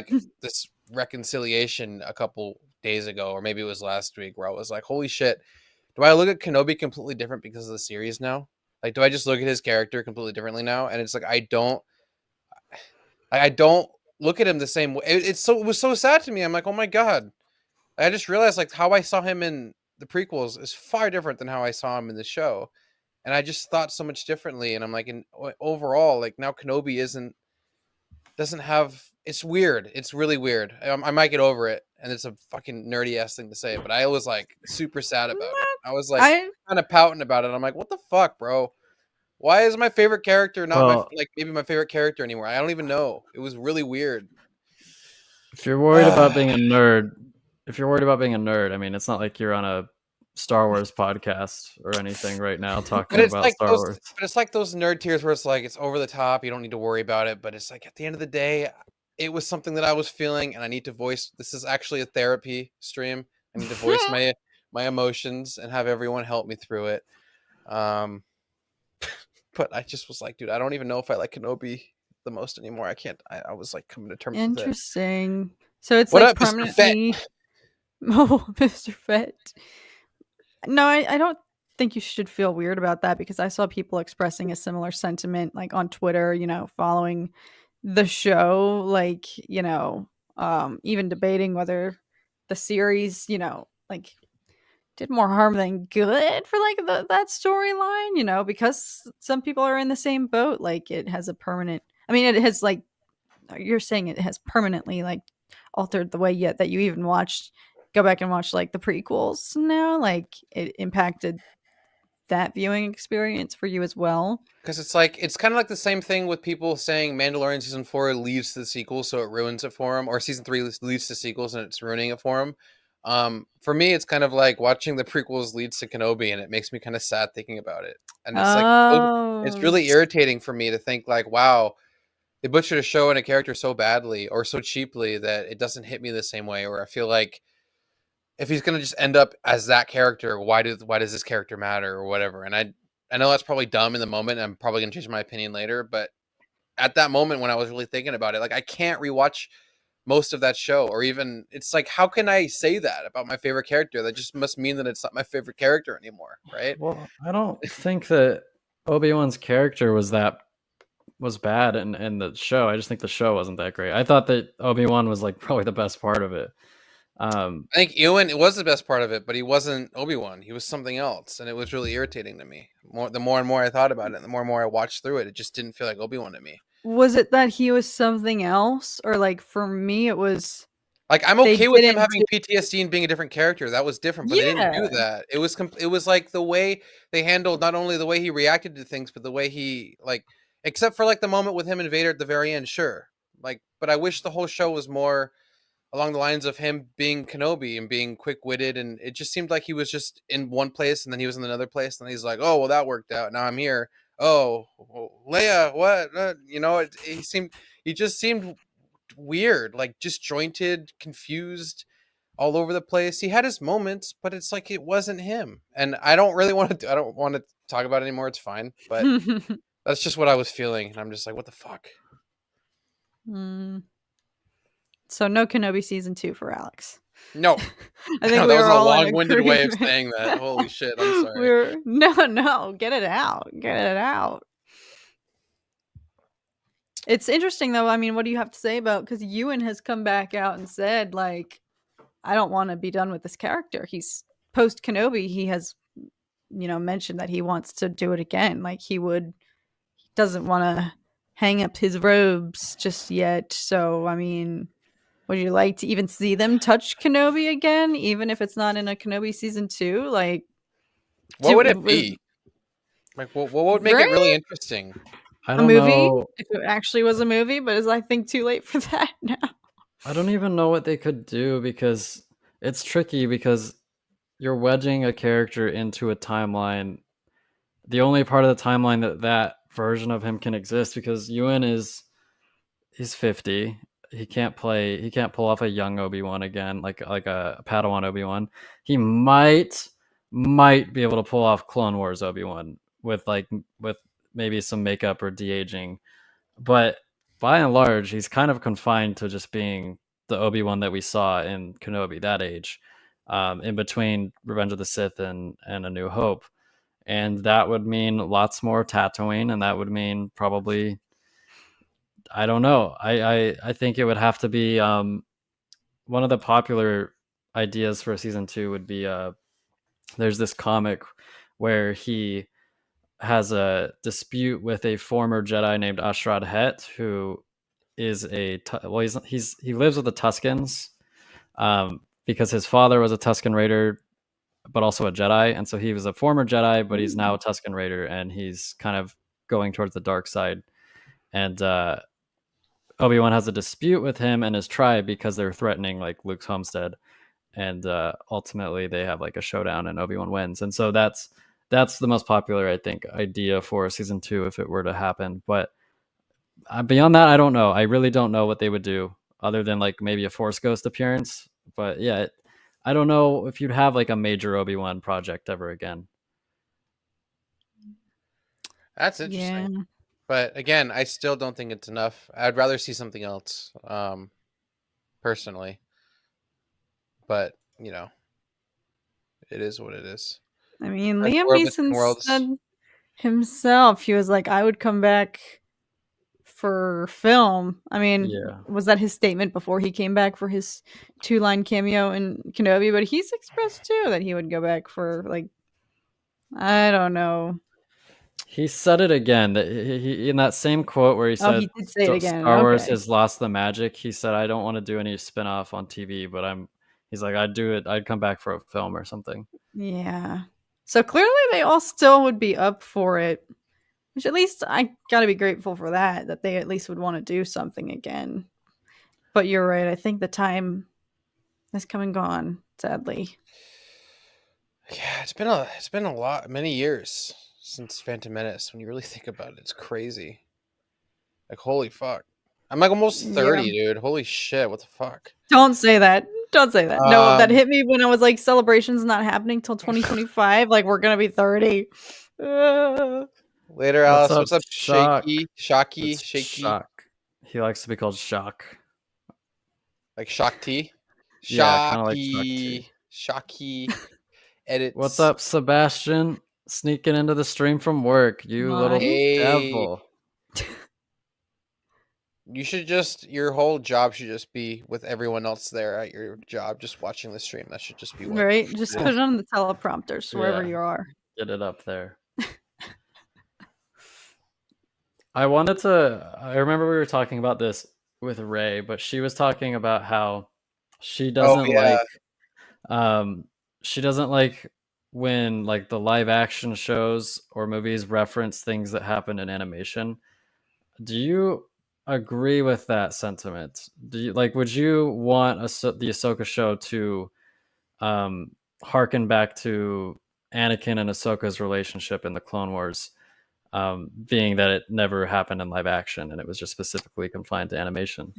this reconciliation a couple days ago, or maybe it was last week, where I was like, holy shit, do I look at Kenobi completely different because of the series now? Do I just look at his character completely differently now? And it's I don't look at him the same way. It was so sad to me. I'm like, oh my God. I just realized how I saw him in the prequels is far different than how I saw him in the show. And I just thought so much differently. And I'm overall, now Kenobi doesn't have, it's weird. It's really weird. I might get over it. And it's a fucking nerdy ass thing to say, but I was super sad about it. I was kind of pouting about it. I'm like, what the fuck, bro? Why is my favorite character not maybe my favorite character anymore? I don't even know. It was really weird. If you're worried about being a nerd, I mean, it's not like you're on a Star Wars podcast or anything right now talking about Star Wars. But it's those nerd tears where it's over the top. You don't need to worry about it. But it's at the end of the day, it was something that I was feeling, and I need to voice. This is actually a therapy stream. I need to voice my emotions and have everyone help me through it. But I just was dude, I don't even know if I like Kenobi the most anymore. I can't. I was coming to terms with it. Interesting. So it's what up, permanently. Mr. Fett? Oh, Mr. Fett. No, I don't think you should feel weird about that because I saw people expressing a similar sentiment on Twitter, following the show, like, even debating whether the series, like did more harm than good for like that storyline, because some people are in the same boat. Like it has a permanent, I mean, it has like, you're saying it has permanently like altered the way yet that you even go back and watch like the prequels now, like it impacted that viewing experience for you as well. Because it's kind of like the same thing with people saying Mandalorian season 4 leads to the sequel, so it ruins it for them, or season 3 leads to sequels and it's ruining it for them. For me, it's kind of like watching the prequels leads to Kenobi, and it makes me kind of sad thinking about it. And it's like it's really irritating for me to think like, wow, they butchered a show and a character so badly or so cheaply that it doesn't hit me the same way. Or I feel like if he's gonna just end up as that character, why does this character matter or whatever? And I know that's probably dumb in the moment. I'm probably gonna change my opinion later, but at that moment when I was really thinking about it, like I can't rewatch most of that show, or even it's like, how can I say that about my favorite character? That just must mean that it's not my favorite character anymore, right? Well, I don't think that Obi-Wan's character was bad in the show. I just think the show wasn't that great. I thought that Obi-Wan was like probably the best part of it. I think Ewan, it was the best part of it, but he wasn't Obi-Wan. He was something else, and it was really irritating to me. The more and more I thought about it, the more and more I watched through it, it just didn't feel like Obi-Wan to me. Was it that he was something else, or like for me, it was like I'm okay with him having PTSD and being a different character. That was different, but they didn't do that. It was like the way they handled not only the way he reacted to things, but the way he like, except for like the moment with him and Vader at the very end, sure. Like, but I wish the whole show was more along the lines of him being Kenobi and being quick-witted, and it just seemed like he was just in one place and then he was in another place and he's like, oh well, that worked out, now I'm here. Oh, Leia, what? He just seemed weird, like disjointed, confused, all over the place. He had his moments, but it's like it wasn't him. And I don't want to talk about it anymore. It's fine, but that's just what I was feeling, and I'm just like, what the fuck? So no Kenobi season 2 for Alex. No. I think that was a long-winded way of saying that. Holy shit, I'm sorry. No, get it out. It's interesting though. I mean, what do you have to say about, because Ewan has come back out and said like, I don't want to be done with this character. He's post Kenobi. He has, mentioned that he wants to do it again. Like he doesn't want to hang up his robes just yet. So, I mean, would you like to even see them touch Kenobi again, even if it's not in a Kenobi season 2? Like, what would it be? Like, what would make it really interesting? I don't know if it actually was a movie, but is I think too late for that now. I don't even know what they could do, because it's tricky, because you're wedging a character into a timeline. The only part of the timeline that version of him can exist, because Ewan he's 50. He can't pull off a young Obi-Wan again, like a Padawan Obi-Wan. He might be able to pull off Clone Wars Obi-Wan with maybe some makeup or de-aging, but by and large he's kind of confined to just being the Obi-Wan that we saw in Kenobi, that age, in between Revenge of the Sith and A New Hope. And that would mean lots more Tatooine, and that would mean probably, I don't know, I think it would have to be one of the popular ideas for season 2 would be there's this comic where he has a dispute with a former Jedi named Ashrad Het, who is he lives with the Tuskens, because his father was a Tusken Raider, but also a Jedi, and so he was a former Jedi, but he's now a Tusken Raider, and he's kind of going towards the dark side. And Obi-Wan has a dispute with him and his tribe because they're threatening like Luke's homestead, and ultimately they have like a showdown, and Obi-Wan wins. And so that's the most popular, I think, idea for season 2 if it were to happen. But beyond that, I don't know. I really don't know what they would do other than like maybe a Force Ghost appearance. But yeah, I don't know if you'd have like a major Obi-Wan project ever again. That's interesting. Yeah. But again, I still don't think it's enough. I'd rather see something else, personally. But, it is what it is. I mean, Liam Neeson said himself, he was like, I would come back for film. I mean, Yeah. was that his statement before he came back for his 2-line cameo in Kenobi? But he's expressed too that he would go back for, like, I don't know. He said it again. That he in that same quote where he Oh, said he did say it again. Star Wars Okay. has lost the magic. He said, I don't want to do any spin-off on TV, but he's like, I'd do it. I'd come back for a film or something. Yeah. So clearly they all still would be up for it, which at least I gotta be grateful for that they at least would want to do something again. But you're right. I think the time has come and gone, sadly. Yeah, it's been many years since Phantom Menace. When you really think about it, it's crazy. Like, holy fuck. I'm like almost 30, dude. Holy shit, what the fuck? Don't say that. Don't say that. No, that hit me when I was like, celebration's not happening till 2025. Like, we're gonna be 30. Later, Alice. What's up, Shaky? Shaky? Shock. He likes to be called Shock. Like Shock T? Yeah, kind of like Shock T. Shocky edits. What's up, Sebastian? Sneaking into the stream from work. You little devil. You should your whole job should just be with everyone else there at your job, just watching the stream. That should just be what. Right? Just put it on the teleprompters wherever you are. Get it up there. I remember we were talking about this with Ray, but she was talking about how she doesn't she doesn't like when like the live action shows or movies reference things that happen in animation. Do you agree with that sentiment? Would you want the Ahsoka show to harken back to Anakin and Ahsoka's relationship in the Clone Wars, being that it never happened in live action and it was just specifically confined to animation?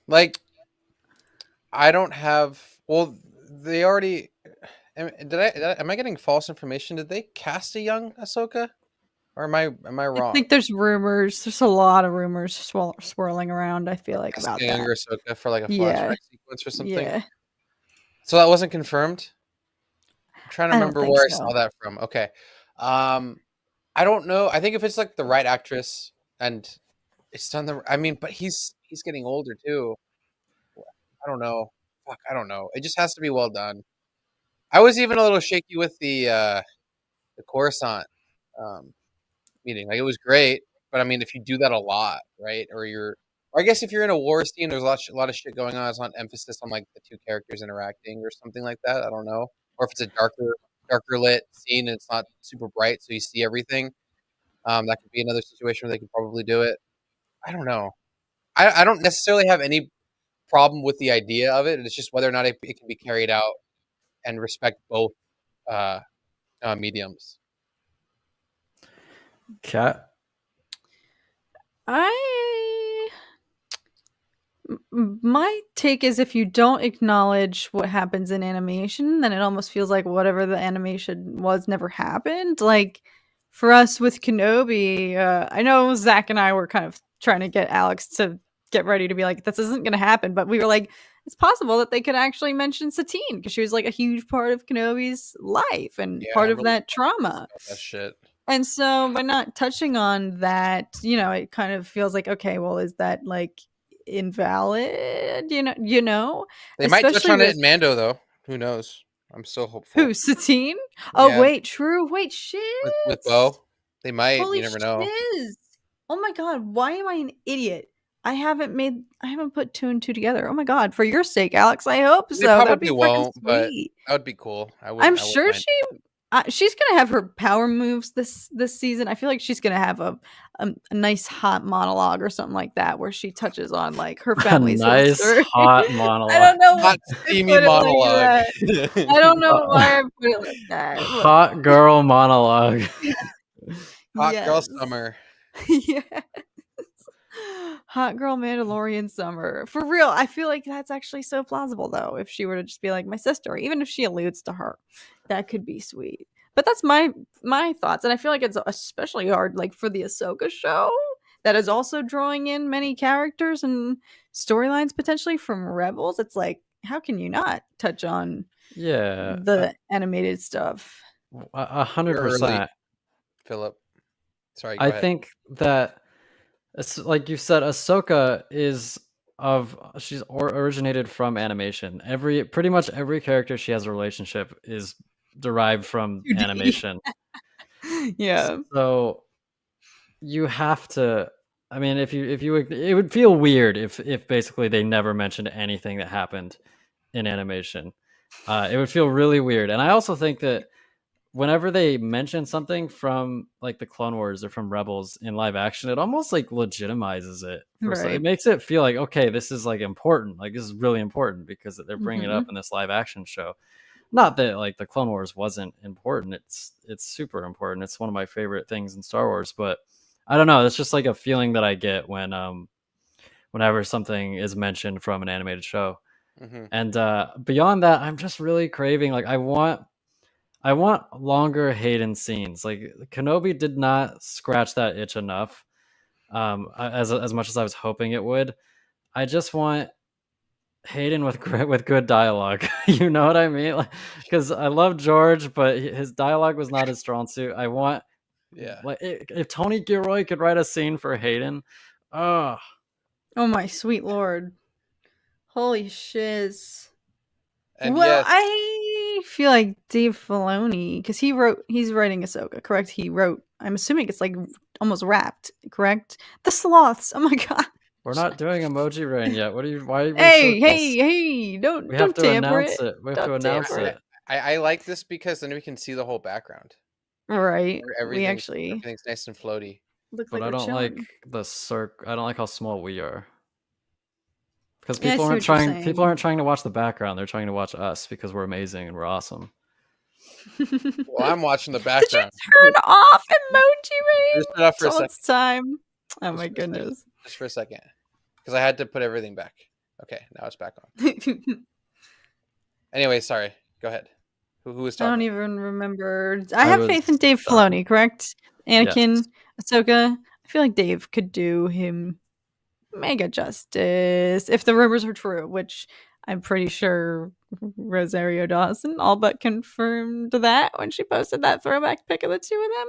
Like, I don't have. Well, they already. Am I getting false information? Did they cast a young Ahsoka? Or am I wrong? I think there's rumors. There's a lot of rumors swirling around, I feel like, about that. Younger Ahsoka for like a flashback sequence or something. Yeah. So that wasn't confirmed? I'm trying to remember where I saw that from. Okay. I don't know. I think if it's like the right actress and it's done but he's getting older too. I don't know. Fuck, I don't know. It just has to be well done. I was even a little shaky with the Coruscant meeting. Like, it was great, but I mean, if you do that a lot, right? Or I guess if you're in a war scene, there's a lot of shit going on. It's not emphasis on like the two characters interacting or something like that. I don't know. Or if it's a darker lit scene and it's not super bright, so you see everything. That could be another situation where they could probably do it. I don't know. I don't necessarily have any problem with the idea of it. It's just whether or not it can be carried out and respect both mediums. Kat? My take is, if you don't acknowledge what happens in animation, then it almost feels like whatever the animation was never happened. Like, for us with Kenobi, I know Zach and I were kind of trying to get Alex to get ready to be like, this isn't going to happen. But we were like, it's possible that they could actually mention Satine, because she was like a huge part of Kenobi's life and part of that trauma. That shit. And so by not touching on that, it kind of feels like, okay, well, is that like invalid? You know? They might touch on it in Mando, though. Who knows? I'm still hopeful. Who, Satine? Oh, wait, true. Wait, shit. With Bo? They might. Holy you never know. Oh my god, why am I an idiot? I haven't put 2 and 2 together. Oh my god, for your sake, Alex, I hope so. They probably won't, but that would be cool. I'm sure she's gonna have her power moves this season. I feel like she's gonna have a nice hot monologue or something like that, where she touches on like her family's nice history. Hot monologue. I don't know. Hot steamy monologue. Like I don't know why I put it like that. Hot girl monologue. Hot girl summer. Yes. Hot girl Mandalorian summer. For real, I feel like that's actually so plausible, though. If she were to just be like my sister, even if she alludes to her, that could be sweet. But that's my thoughts, and I feel like it's especially hard, like for the Ahsoka show, that is also drawing in many characters and storylines potentially from Rebels. It's like, how can you not touch on the animated stuff? 100%. Philip. Sorry, go I ahead. think that, like you said, Ahsoka she's originated from animation. Pretty much every character she has a relationship is derived from 2D. animation. Yeah. So you have to. I mean, if you it would feel weird if basically they never mentioned anything that happened in animation. It would feel really weird. And I also think that whenever they mention something from like the Clone Wars or from Rebels in live action, it almost like legitimizes it. Right. It makes it feel like, okay, this is like important. Like this is really important because they're bringing it up in this live action show. Not that like the Clone Wars wasn't important. It's super important. It's one of my favorite things in Star Wars. But I don't know. It's just like a feeling that I get when whenever something is mentioned from an animated show. Mm-hmm. And beyond that, I'm just really craving, like I want longer Hayden scenes. Like Kenobi did not scratch that itch enough, as much as I was hoping it would. I just want Hayden with good dialogue. You know what I mean? Like, because I love George, but his dialogue was not his strong suit. I want, like, if Tony Gilroy could write a scene for Hayden, oh my sweet lord, holy shiz. And well, yes, I feel like Dave Filoni, because he's writing Ahsoka, correct? He wrote, I'm assuming it's like almost wrapped, correct? The sloths. Oh my god. we're not doing Emoji Rain yet. What are you? Why? Are we Hey! Don't we have to tamper announce it. We have to announce it. I like this because then we can see the whole background. Right. Everything's nice and floaty. But I don't like the circle. I don't like how small we are. Because people aren't trying to watch the background. They're trying to watch us because we're amazing and we're awesome. Well, I'm watching the background. Did you turn off Emoji Rain? Just shut up for a second. It's time. Oh my goodness. Just for a second. Because I had to put everything back. Okay, now it's back on. Anyway, sorry. Go ahead. Who was talking? I don't even remember. I have faith in Dave Filoni, correct? Anakin, Ahsoka. I feel like Dave could do him mega justice if the rumors are true, which I'm pretty sure Rosario Dawson all but confirmed that when she posted that throwback pic of the two of them.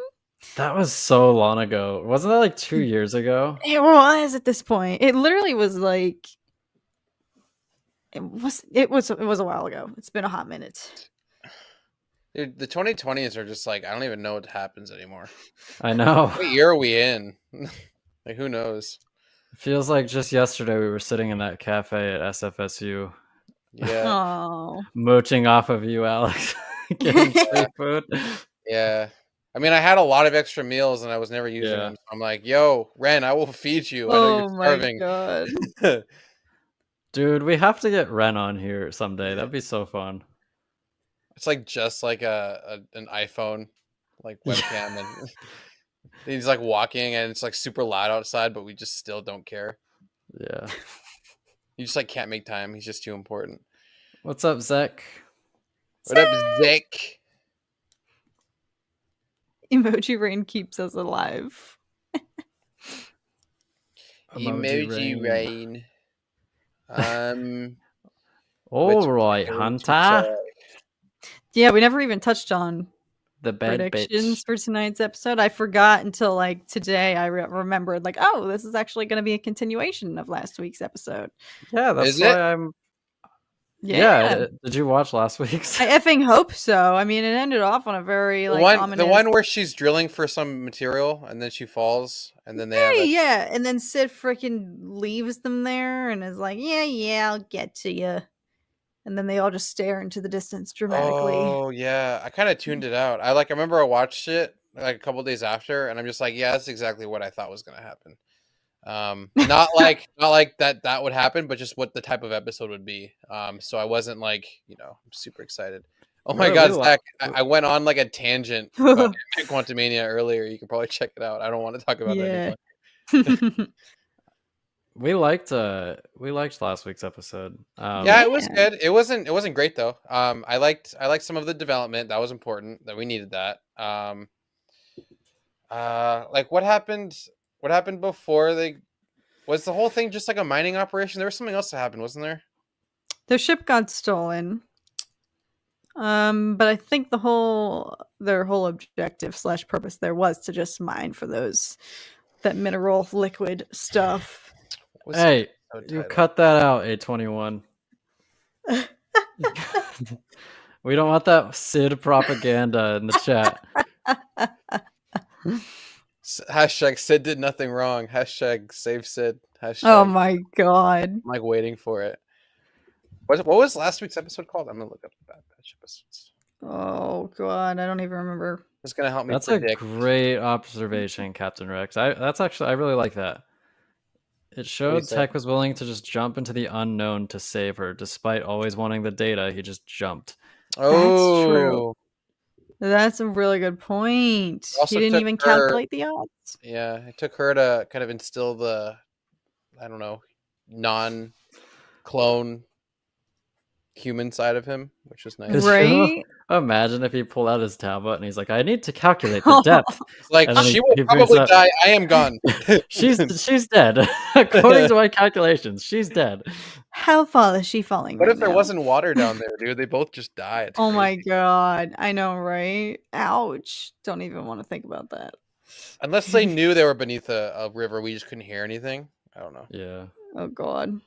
That was so long ago. Wasn't that like 2 years ago? It was at this point. It literally was like it was a while ago. It's been a hot minute. Dude, the 2020s are just like, I don't even know what happens anymore. I know. What year are we in? Like, who knows? It feels like just yesterday we were sitting in that cafe at SFSU. Yeah. Mooching off of you, Alex. Getting free food. Yeah. I mean, I had a lot of extra meals and I was never using them. So I'm like, yo, Ren, I will feed you. I know you're starving. Oh my god. Dude, we have to get Ren on here someday. That'd be so fun. It's like just like an iPhone like webcam and he's like walking and it's like super loud outside, but we just still don't care. Yeah. You just like can't make time. He's just too important. What's up, Zek? What up, Zek? Emoji Rain keeps us alive. Emoji Rain. All right, Hunter. Yeah, we never even touched on the bad predictions bitch for tonight's episode. I forgot until like today. I remembered like, oh, this is actually going to be a continuation of last week's episode. Yeah, that's why I'm. Yeah. Did you watch last week's? I effing hope so. I mean, it ended off on a very ominous... the one where she's drilling for some material and then she falls and then they have and then Sid freaking leaves them there and is like, yeah, I'll get to you. And then they all just stare into the distance dramatically. Oh yeah, I kind of tuned it out. I remember I watched it like a couple days after, and I'm just like, yeah, that's exactly what I thought was gonna happen. Not like that would happen, but just what the type of episode would be. So I wasn't like, I'm super excited. Oh my god, Zach, I went on like a tangent about Quantumania earlier. You can probably check it out. I don't want to talk about it anymore. We liked last week's episode. It was good. It wasn't great though. I liked some of the development. That was important. That we needed that. Like what happened before was the whole thing just like a mining operation? There was something else that happened, wasn't there? Their ship got stolen. But I think their whole objective / purpose there was to just mine for that mineral liquid stuff. Hey, you cut that out, A21. We don't want that Sid propaganda in the chat. Hashtag Sid did nothing wrong. Hashtag save Sid. Hashtag, oh my god. I'm like waiting for it. What was last week's episode called? I'm gonna look up the Bad Batch episodes. Oh god, I don't even remember. It's gonna help me. That's predict. A great observation, Captain Rex. I really like that. It showed Tech was willing to just jump into the unknown to save her, despite always wanting the data. He just jumped. Oh, that's true. That's a really good point. He didn't even calculate the odds. Yeah, it took her to kind of instill the, I don't know, non-clone human side of him, which is nice. Right? Imagine if he pulled out his tablet and he's like, "I need to calculate the depth." Like, she will probably die. I am gone. she's dead. According to my calculations, she's dead. How far is she falling? What if there wasn't water down there, dude? They both just died. Oh my god. I know, right? Ouch. Don't even want to think about that. Unless they knew they were beneath a river, we just couldn't hear anything. I don't know. Yeah. Oh god.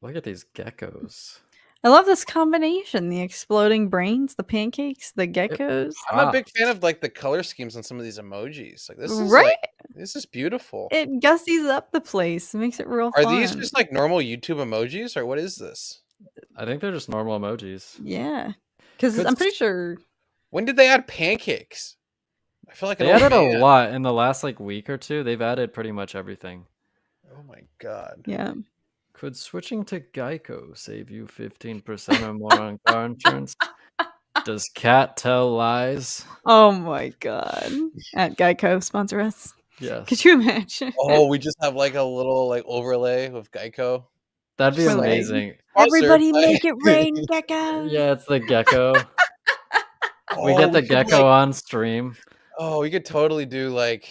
Look at these geckos. I love this combination. The exploding brains, the pancakes, the geckos. I'm a big fan of like the color schemes on some of these emojis. Like this is this is beautiful. It gussies up the place. It makes it real fun. Are these just like normal YouTube emojis or what is this? I think they're just normal emojis. Yeah. Because I'm pretty sure. When did they add pancakes? I feel like they added a lot in the last like week or two. They've added pretty much everything. Oh my god. Yeah. Could switching to Geico save you 15% or more on car insurance? Does Cat tell lies? Oh my god. At Geico, sponsor us. Yes. Could you imagine? Oh, we just have like a little like overlay with Geico. That'd be amazing. Everybody make it rain, Gecko. Yeah, it's the gecko. We get the gecko on stream. Oh, we could totally do like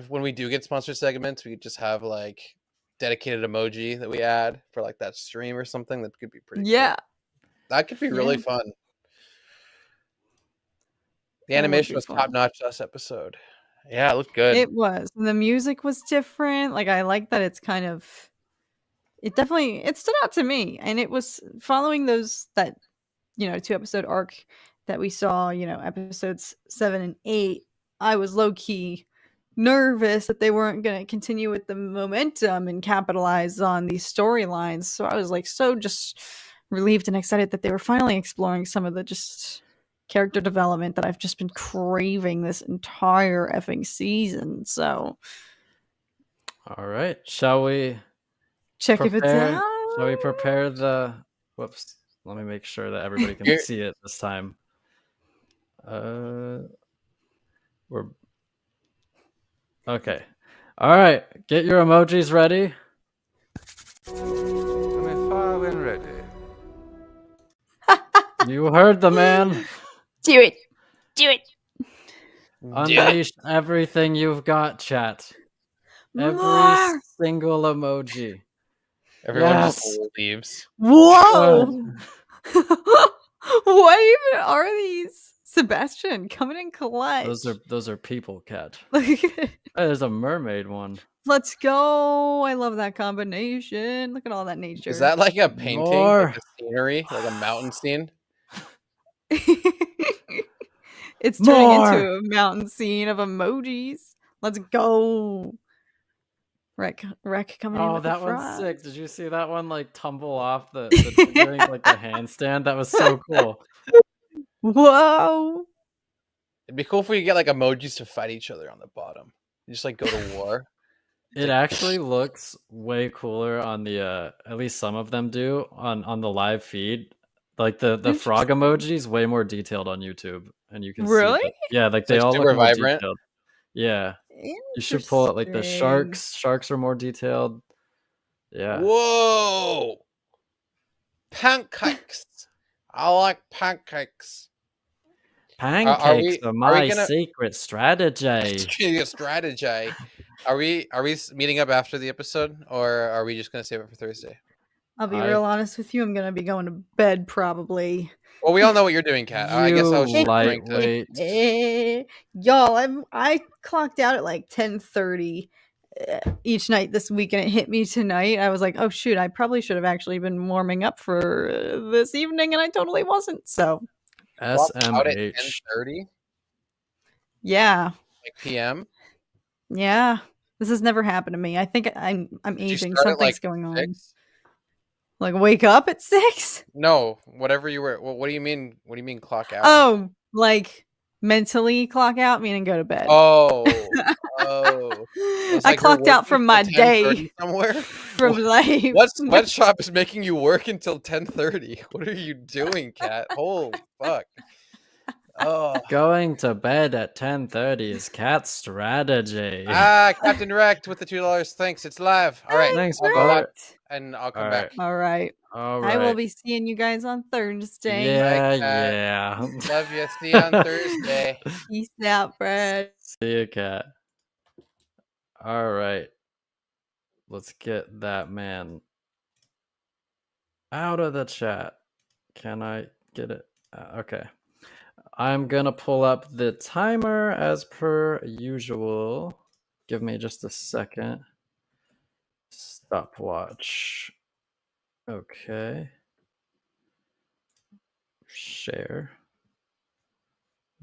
when we do get sponsor segments, we could just have like dedicated emoji that we add for like that stream or something. That could be pretty cool. That could be really fun. The animation was top notch last episode. Yeah, it looked good. It was. And the music was different. Like I like that it's kind of it stood out to me. And it was following that 2-episode arc that we saw, episodes 7 and 8. I was low-key nervous that they weren't going to continue with the momentum and capitalize on these storylines. So I was like so just relieved and excited that they were finally exploring some of the just character development that I've just been craving this entire effing season. So all right, shall we check if it's out? Shall we prepare the whoops, let me make sure that everybody can see it this time. We're okay. All right, get your emojis ready. I'm far when ready. You heard the man. Do it. Unleash everything you've got, chat. Every single emoji. Everyone just leaves. Whoa! What even are these? Sebastian coming in clutch. Those are people, Cat. There's a mermaid one. Let's go. I love that combination. Look at all that nature. Is that like a painting, like a scenery, like a mountain scene? It's turning into a mountain scene of emojis. Let's go. Wreck coming in. Oh, with that the one's sick. Did you see that one like tumble off the doing like the handstand? That was so cool. Whoa. It'd be cool if we get like emojis to fight each other on the bottom. You just like go to war. It actually looks way cooler on the at least some of them do on the live feed. Like the frog emoji is way more detailed on YouTube, and you can really see yeah, like they all look more vibrant. Detailed. Yeah, you should pull it like the sharks. Sharks are more detailed. Yeah. Whoa! Pancakes. I like pancakes. Pancakes are my secret strategy. Strategy. Are we meeting up after the episode, or are we just gonna save it for Thursday? I'll be real honest with you. I'm gonna be going to bed probably. Well, we all know what you're doing, Kat. I guess I was just lightweight. Y'all, I clocked out at like 10:30 each night this week, and it hit me tonight. I was like, oh shoot, I probably should have actually been warming up for this evening, and I totally wasn't. So SMH. 10:30. Yeah. Like PM. Yeah. This has never happened to me. I think I'm aging. Something's going on. 6? Like wake up at 6? No, whatever you were. Well, what do you mean? What do you mean clock out? Oh, like mentally clock out, meaning go to bed. Oh. I clocked out from my day somewhere. From life. What sweatshop is making you work until 10:30? What are you doing, Kat? Holy fuck. Oh. Going to bed at 10:30 is Kat's strategy. Captain Wrecked with the $2. Thanks. It's live. All right. Thanks, I'll go out and I'll come back. All right. I will be seeing you guys on Thursday. Yeah. Love you. See you on Thursday. Peace out, Brad. See you, Kat. All right. Let's get that man out of the chat. Can I get it? Okay. I'm going to pull up the timer as per usual. Give me just a second. Stopwatch. Okay. Share.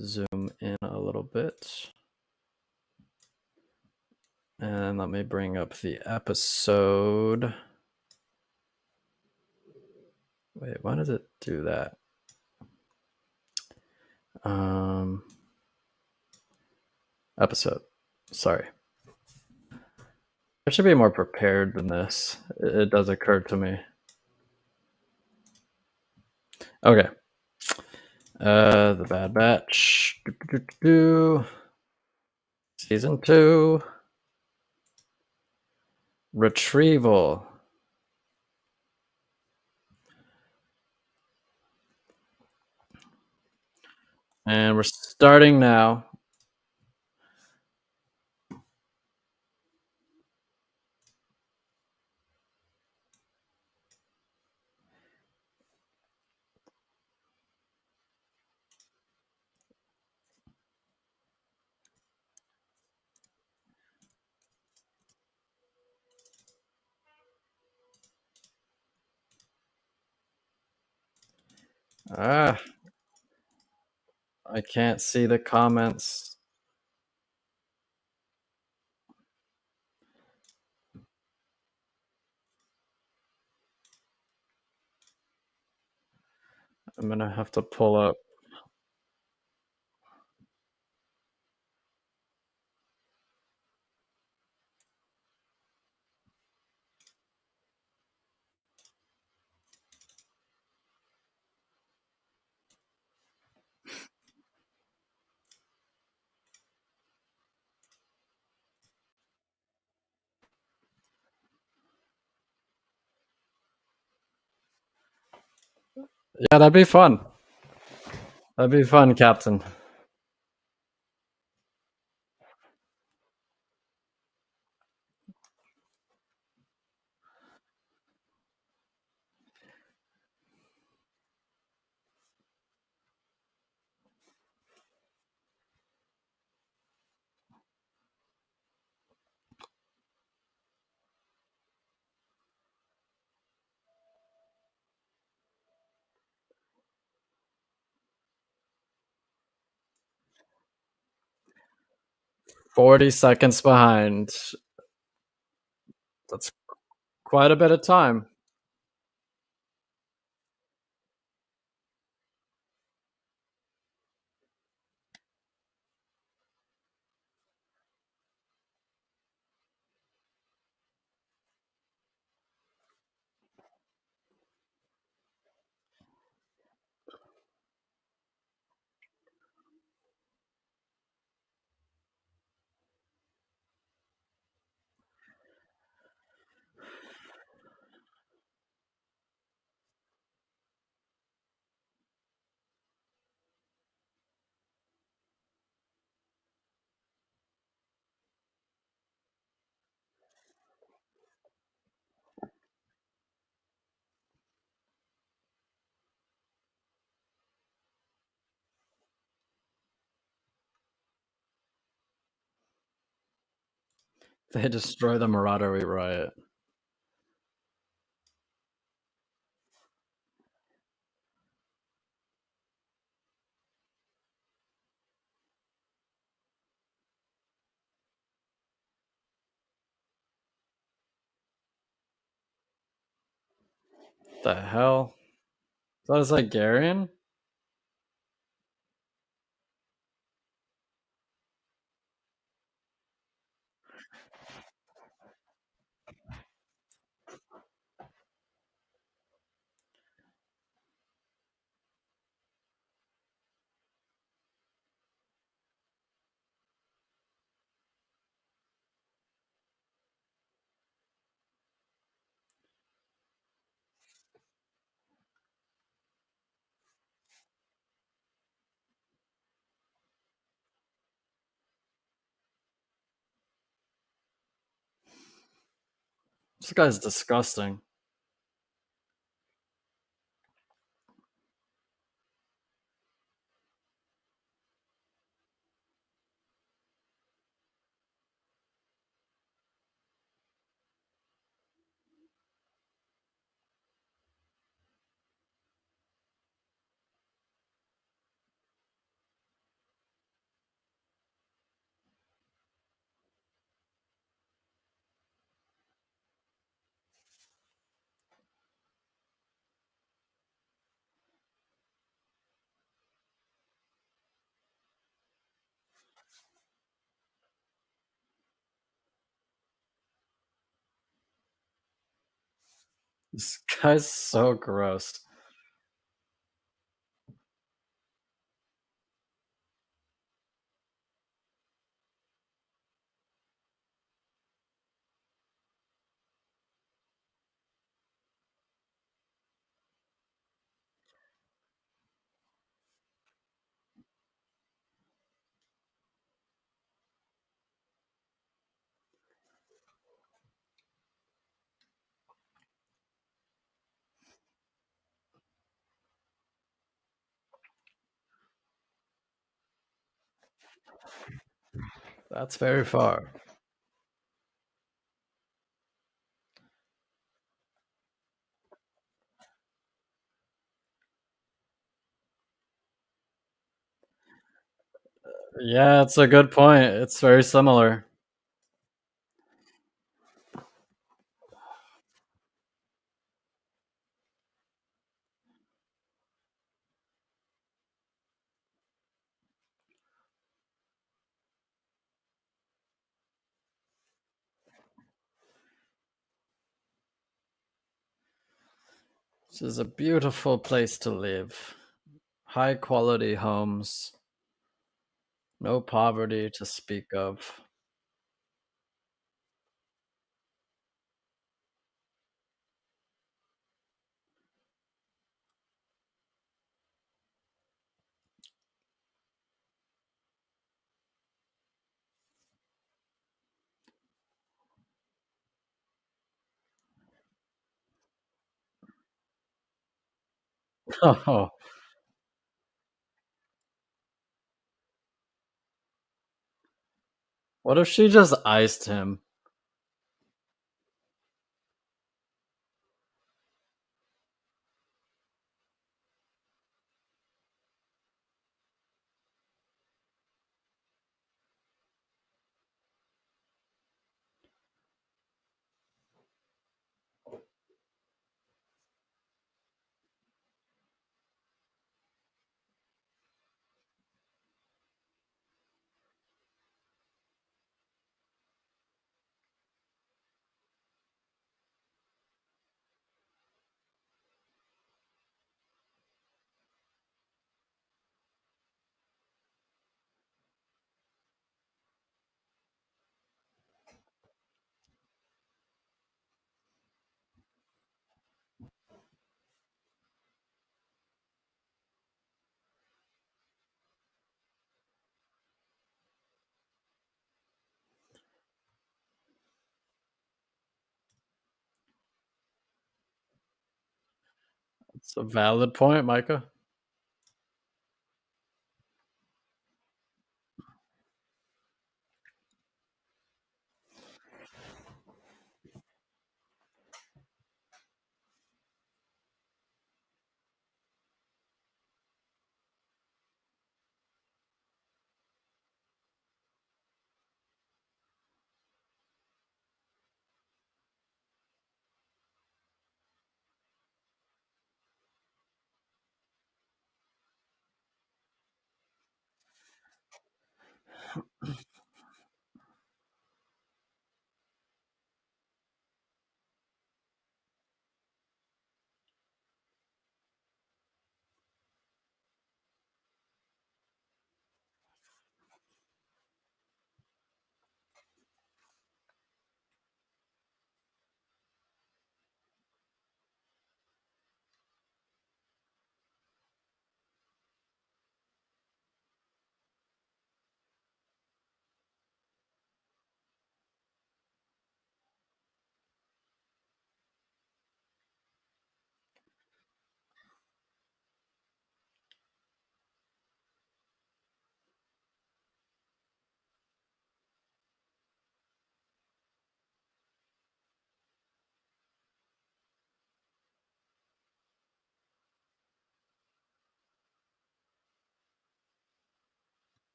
Zoom in a little bit. And let me bring up the episode. Wait, why does it do that? Episode. Sorry. I should be more prepared than this. It does occur to me. Okay. The Bad Batch. Season 2. Retrieval. And we're starting now. I can't see the comments. I'm gonna have to pull up. Yeah, that'd be fun. That'd be fun, Captain. "40 seconds behind." That's quite a bit of time. They destroy the Marauder riot. The hell? That is like Garion? This guy's disgusting. This guy's so gross. That's very far. Yeah, it's a good point. It's very similar. This is a beautiful place to live. High quality homes. No poverty to speak of. Oh, what if she just iced him? It's a valid point, Micah.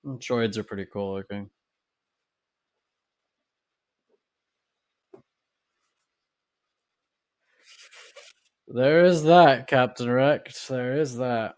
Droids are pretty cool looking. There is that, Captain Rex. There is that.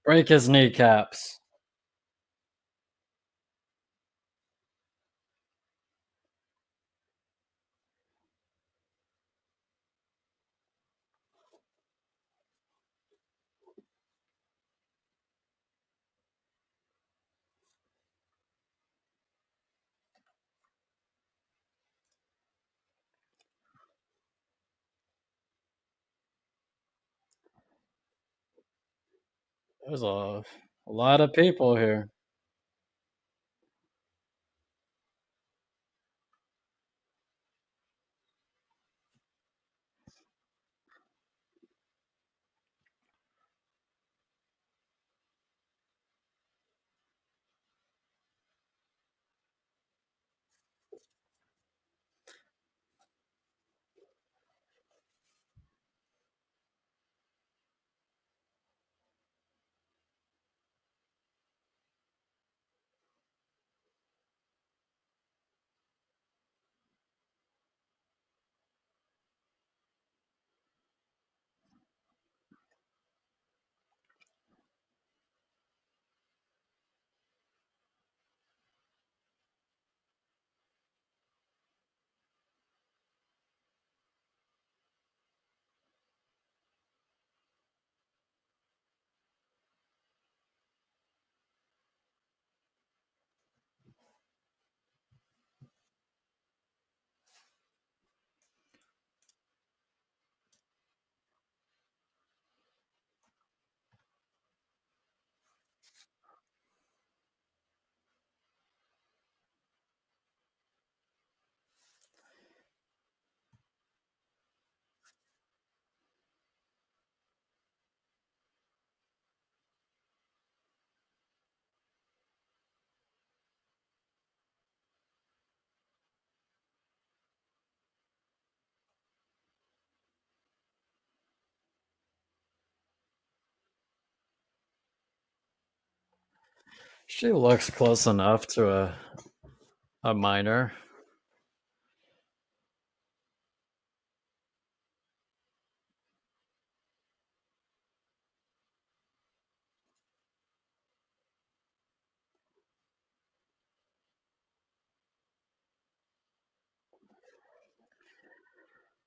Break his kneecaps. There's a lot of people here. She looks close enough to a minor.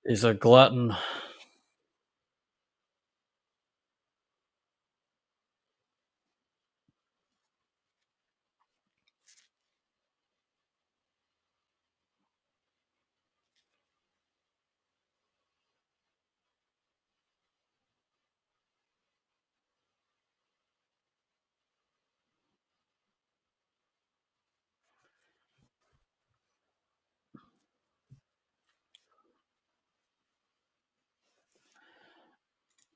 He's a glutton.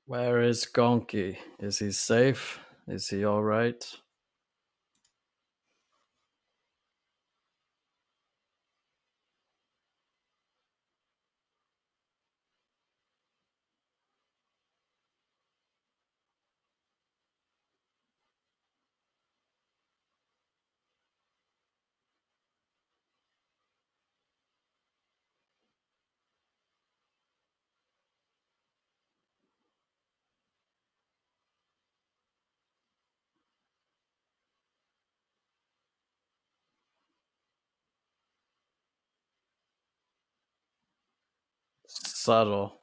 Where is Gonky? Is he safe? Is he all right? Subtle.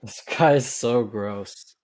This guy's so gross.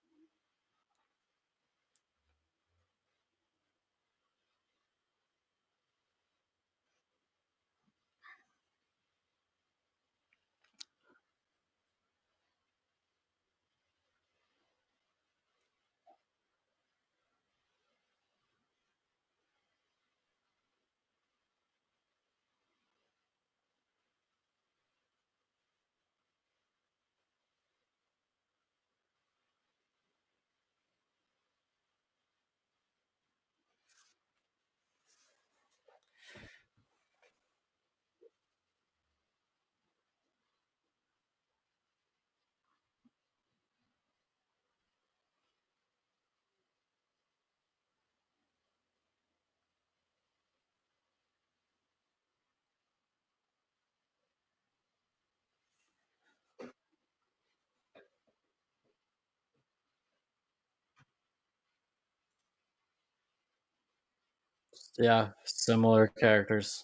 Yeah, similar characters.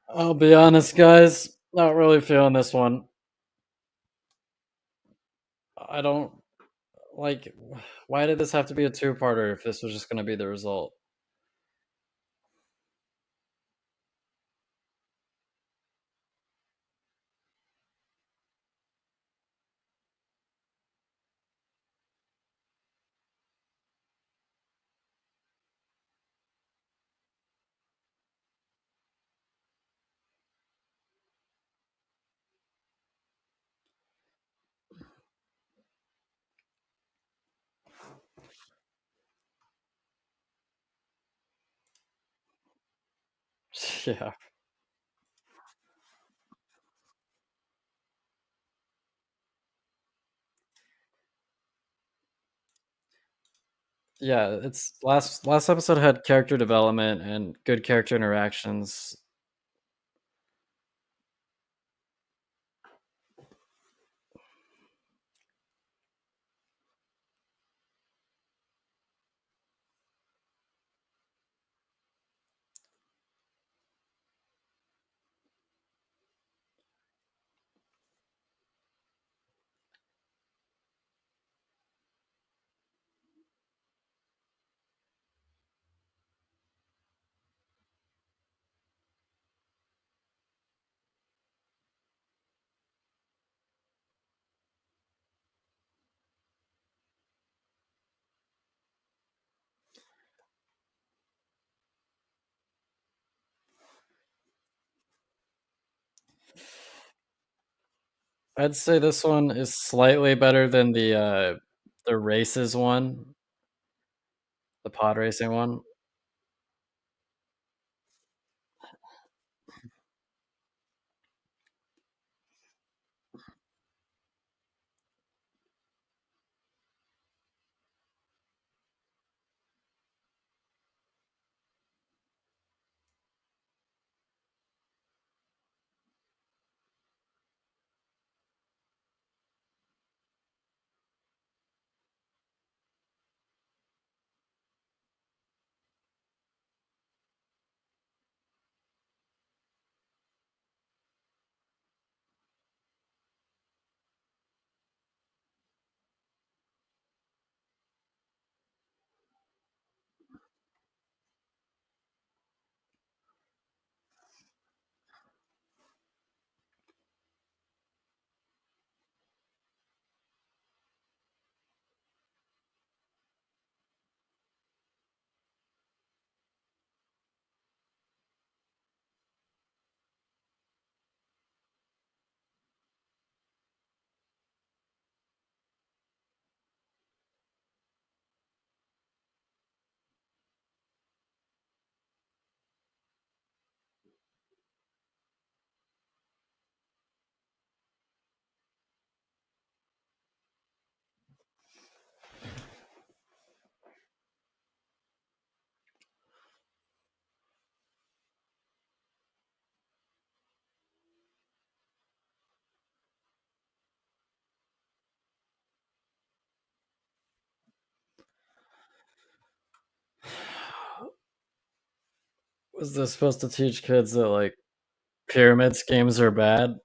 I'll be honest, guys. Not really feeling this one. I don't like. Why did this have to be a two-parter if this was just going to be the result? Yeah. Yeah, it's last episode had character development and good character interactions. I'd say this one is slightly better than the races one, the pod racing one. Was this supposed to teach kids that like pyramid schemes are bad?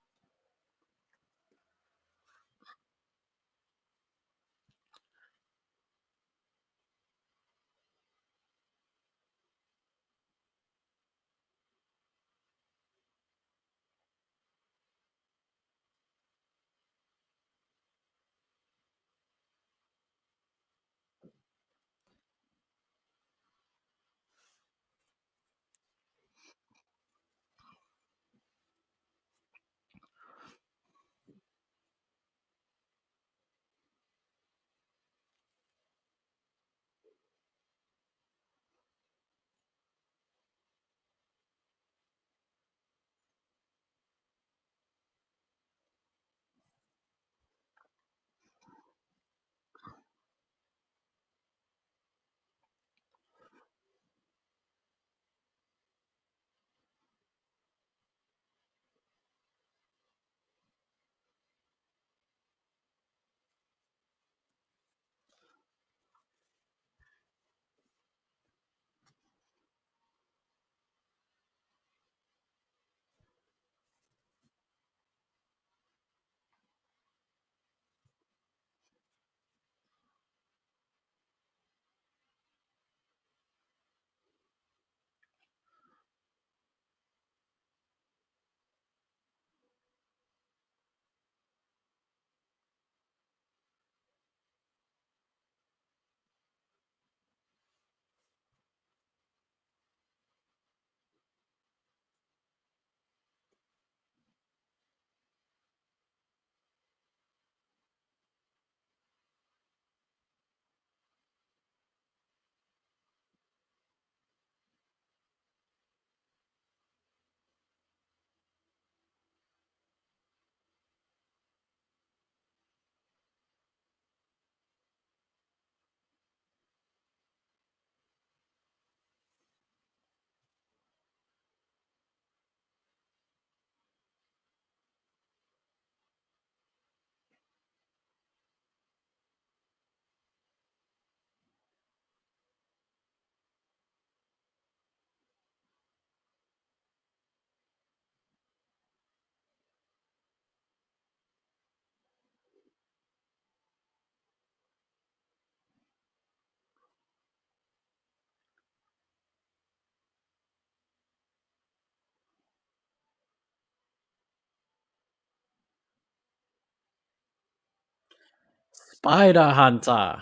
Spider Hunter.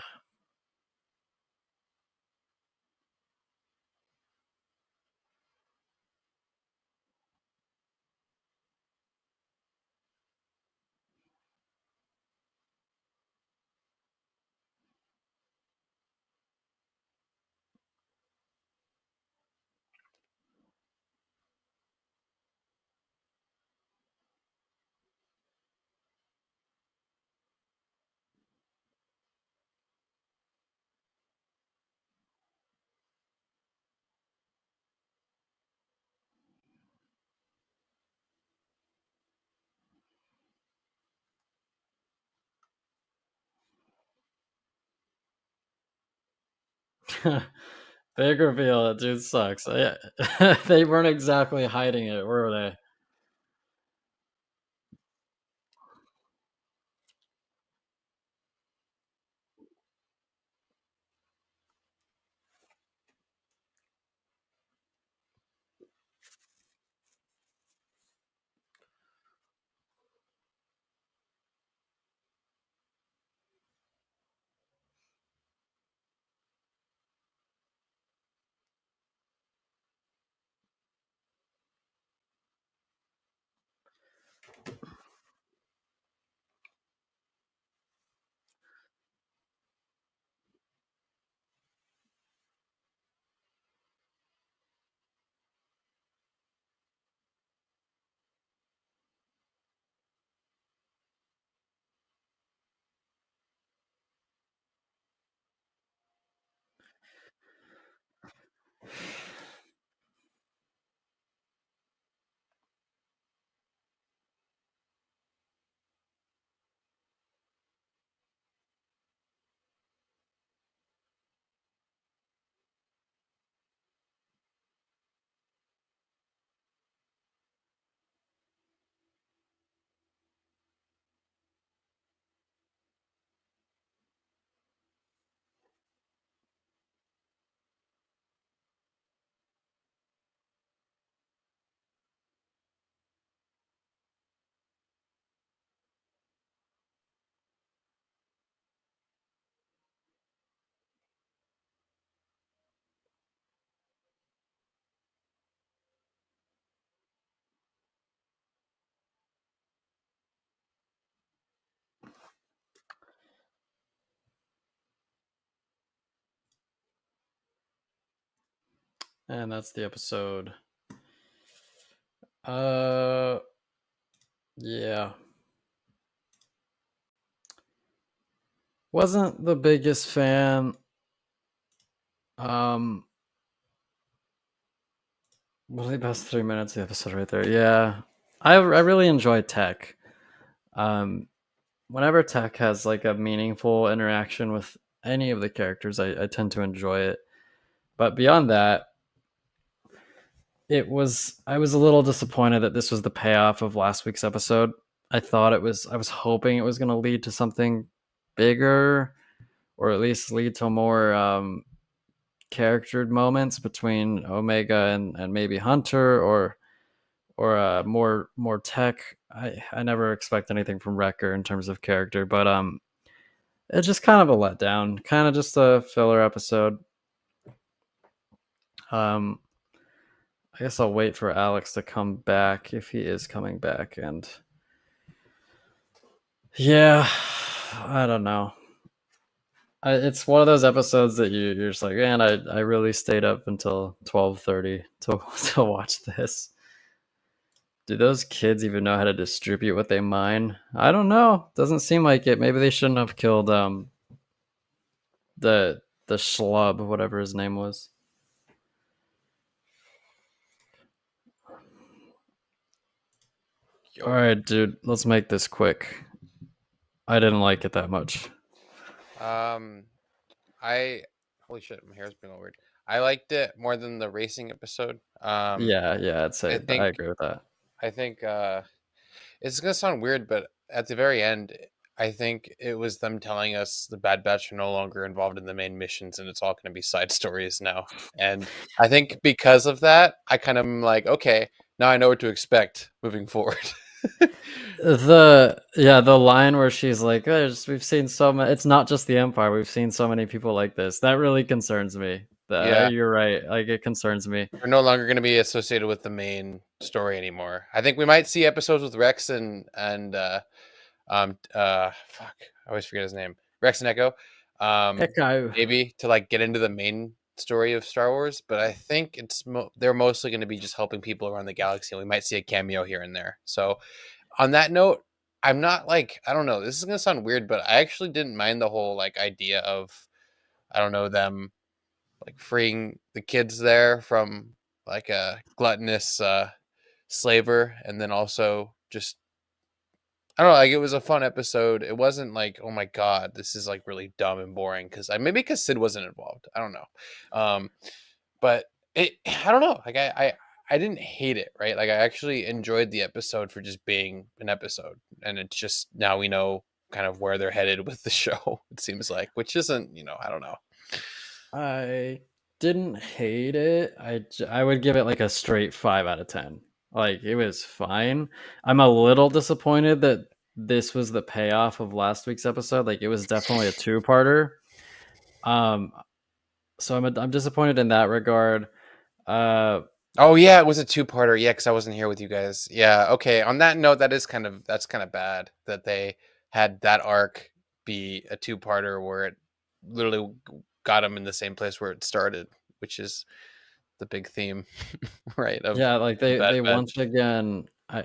Big reveal, that dude sucks. They weren't exactly hiding it, were they? And that's the episode. Yeah. Wasn't the biggest fan. Well, the best 3 minutes of the episode right there. Yeah. I really enjoy Tech. Whenever Tech has like a meaningful interaction with any of the characters, I tend to enjoy it. But beyond that, I was a little disappointed that this was the payoff of last week's episode. I was hoping it was going to lead to something bigger, or at least lead to more charactered moments between Omega and maybe Hunter, or more Tech. I never expect anything from Wrecker in terms of character, but it's just kind of a letdown, kind of just a filler episode. I guess I'll wait for Alex to come back if he is coming back, and yeah, I don't know. It's one of those episodes that you're just like, man, I really stayed up until 12:30 to watch this. Do those kids even know how to distribute what they mine? I don't know. Doesn't seem like it. Maybe they shouldn't have killed the schlub, whatever his name was. All right, dude. Let's make this quick. I didn't like it that much. Holy shit, my hair's been all weird. I liked it more than the racing episode. Yeah, I'd say I agree with that. I think it's gonna sound weird, but at the very end, I think it was them telling us the Bad Batch are no longer involved in the main missions, and it's all going to be side stories now. And I think because of that, I kind of am like, okay, now I know what to expect moving forward. The line where she's like, we've seen so many, it's not just the Empire, we've seen so many people like this, that really concerns me. Yeah, you're right, like it concerns me. We're no longer going to be associated with the main story anymore. I think we might see episodes with Rex and fuck, I always forget his name, Rex and Echo, Echo. maybe to like get into the main story of Star Wars, but I think they're mostly going to be just helping people around the galaxy, and we might see a cameo here and there. So on that note, I'm not like, I don't know, this is going to sound weird, but I actually didn't mind the whole like idea of, I don't know, them like freeing the kids there from like a gluttonous slaver, and then also just, I don't know, like it was a fun episode. It wasn't like, oh my god, this is like really dumb and boring, because maybe because Sid wasn't involved, I don't know. But I don't know, like I didn't hate it, right? Like I actually enjoyed the episode for just being an episode, and it's just, now we know kind of where they're headed with the show, it seems like, which isn't, I don't know. I didn't hate it. I would give it like a straight 5 out of 10. Like it was fine. I'm a little disappointed that this was the payoff of last week's episode. Like it was definitely a two-parter. So I'm disappointed in that regard. Oh yeah, it was a two-parter. Yeah, because I wasn't here with you guys. Yeah, okay. On that note, that's kind of bad that they had that arc be a two-parter where it literally got them in the same place where it started, which is the big theme, right? Yeah, like they once again, I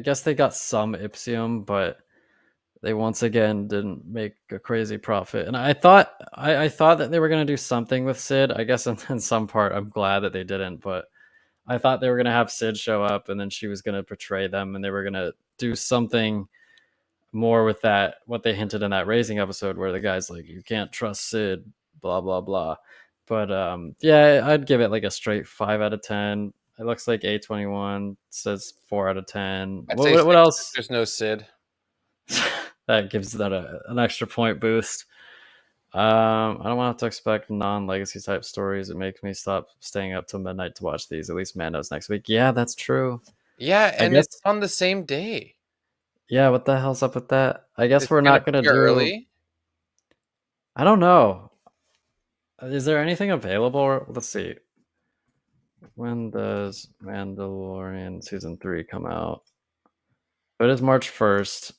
guess they got some Ipsium, but they once again didn't make a crazy profit. And I thought that they were gonna do something with Sid. I guess in some part, I'm glad that they didn't, but I thought they were gonna have Sid show up, and then she was gonna betray them, and they were gonna do something more with that, what they hinted in that Raising episode, where the guy's like, "You can't trust Sid," blah blah blah. But yeah, I'd give it like a straight 5 out of 10. It looks like A21 says 4 out of 10. What else? There's no Sid. That gives that an extra point boost. I don't want to expect non-legacy type stories. It makes me stop staying up till midnight to watch these. At least Mando's next week. Yeah, that's true. Yeah, and it's on the same day. Yeah, what the hell's up with that? I guess we're not gonna do early. I don't know. Is there anything available? Let's see. When does Mandalorian season 3 come out? It is March 1st.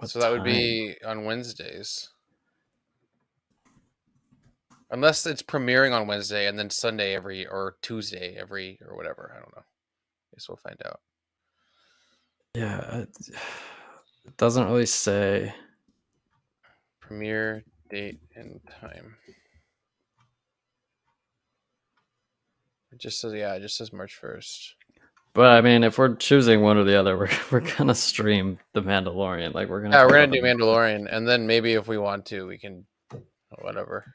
So that would be on Wednesdays. Unless it's premiering on Wednesday and then Sunday or Tuesday or whatever. I don't know. Guess we'll find out. Yeah, it doesn't really say premiere date and time. It just says March 1st. But I mean, if we're choosing one or the other, we're gonna stream The Mandalorian. Like we're gonna do Mandalorian, and then maybe if we want to, we can whatever.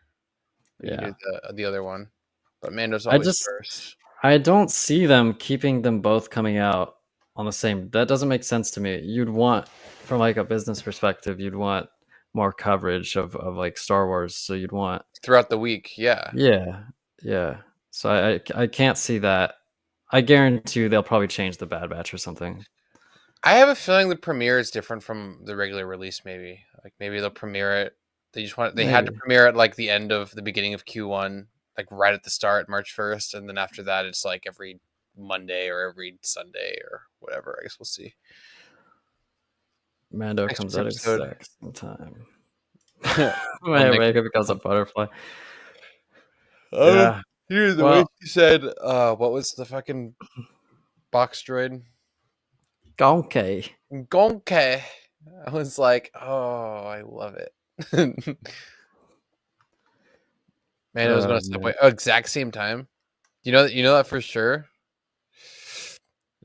We can do the other one. But Mando's always first. I don't see them keeping them both coming out on the same. That doesn't make sense to me. You'd want, from like a business perspective, you'd want more coverage of like Star Wars. So you'd want throughout the week. Yeah. So I can't see that. I guarantee you they'll probably change the Bad Batch or something. I have a feeling the premiere is different from the regular release. Maybe they'll premiere it. They had to premiere it like the beginning of Q1, like right at the start, March 1st, and then after that it's like every Monday or every Sunday or whatever. I guess we'll see. Mando comes out exact same time. My makeup becomes a butterfly. Yeah. The way she said, what was the fucking box droid? Gonke. I was like, oh, I love it. Man, it was going to step away. Oh, exact same time. You know that for sure.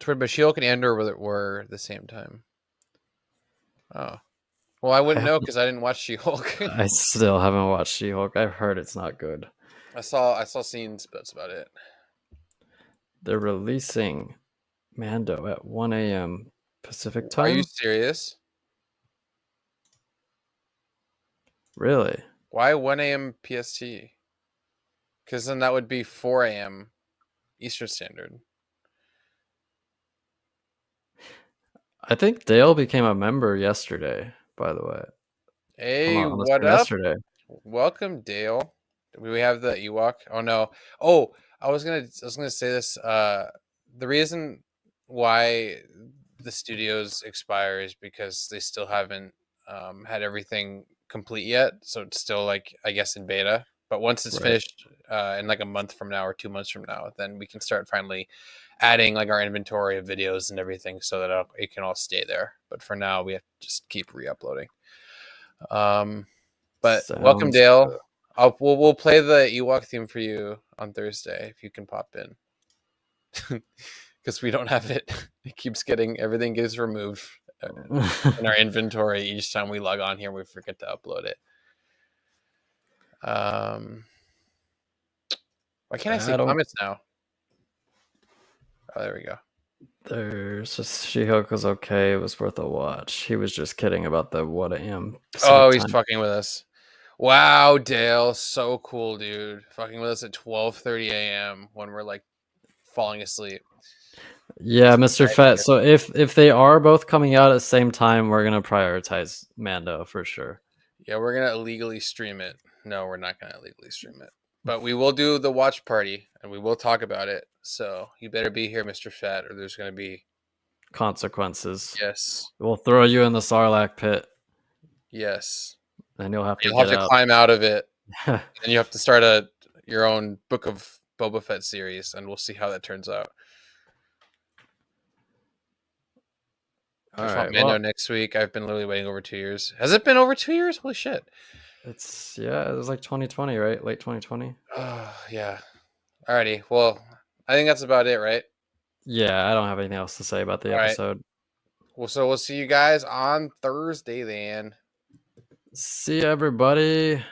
But She-Hulk and Andor were the same time. Oh, well, I wouldn't know because I didn't watch She-Hulk. I still haven't watched She-Hulk. I've heard it's not good. I saw scenes, but that's about it. They're releasing Mando at 1 a.m. Pacific time. Are you serious? Really? Why 1 a.m. PST? Because then that would be 4 a.m. Eastern Standard. I think Dale became a member yesterday, by the way. Hey, what up? Yesterday. Welcome, Dale. Do we have the Ewok? Oh no. Oh, I was gonna say this. The reason why the studios expire is because they still haven't had everything complete yet. So it's still like, I guess, in beta. But once it's finished in like a month from now or 2 months from now, then we can start finally adding like our inventory of videos and everything so that it can all stay there. But for now, we have to just keep re-uploading. But welcome, Dale. Good. We'll play the Ewok theme for you on Thursday if you can pop in, because we don't have it. Everything gets removed in our inventory each time we log on here. We forget to upload it. Why can't I see comments now? Oh, there we go. There's just She-Hulk was okay. It was worth a watch. He was just kidding about the 1 a.m. He's fucking with us. Wow, Dale, so cool, dude. Fucking with us at 12:30 a.m. when we're like falling asleep. Yeah, Mr. Fett. So if they are both coming out at the same time, we're gonna prioritize Mando for sure. Yeah, we're gonna illegally stream it. No, we're not gonna illegally stream it, but we will do the watch party and we will talk about it. So you better be here, Mr. Fett, or there's gonna be consequences. Yes, we'll throw you in the Sarlacc pit. Yes. And you'll have to climb out of it, and you have to start your own Book of Boba Fett series, and we'll see how that turns out. All right, Mando next week. I've been literally waiting over 2 years. Has it been over 2 years? Holy shit! It was like 2020, right? Late 2020. Yeah. Alrighty. Well, I think that's about it, right? Yeah, I don't have anything else to say about the episode. Right. Well, so we'll see you guys on Thursday then. See everybody.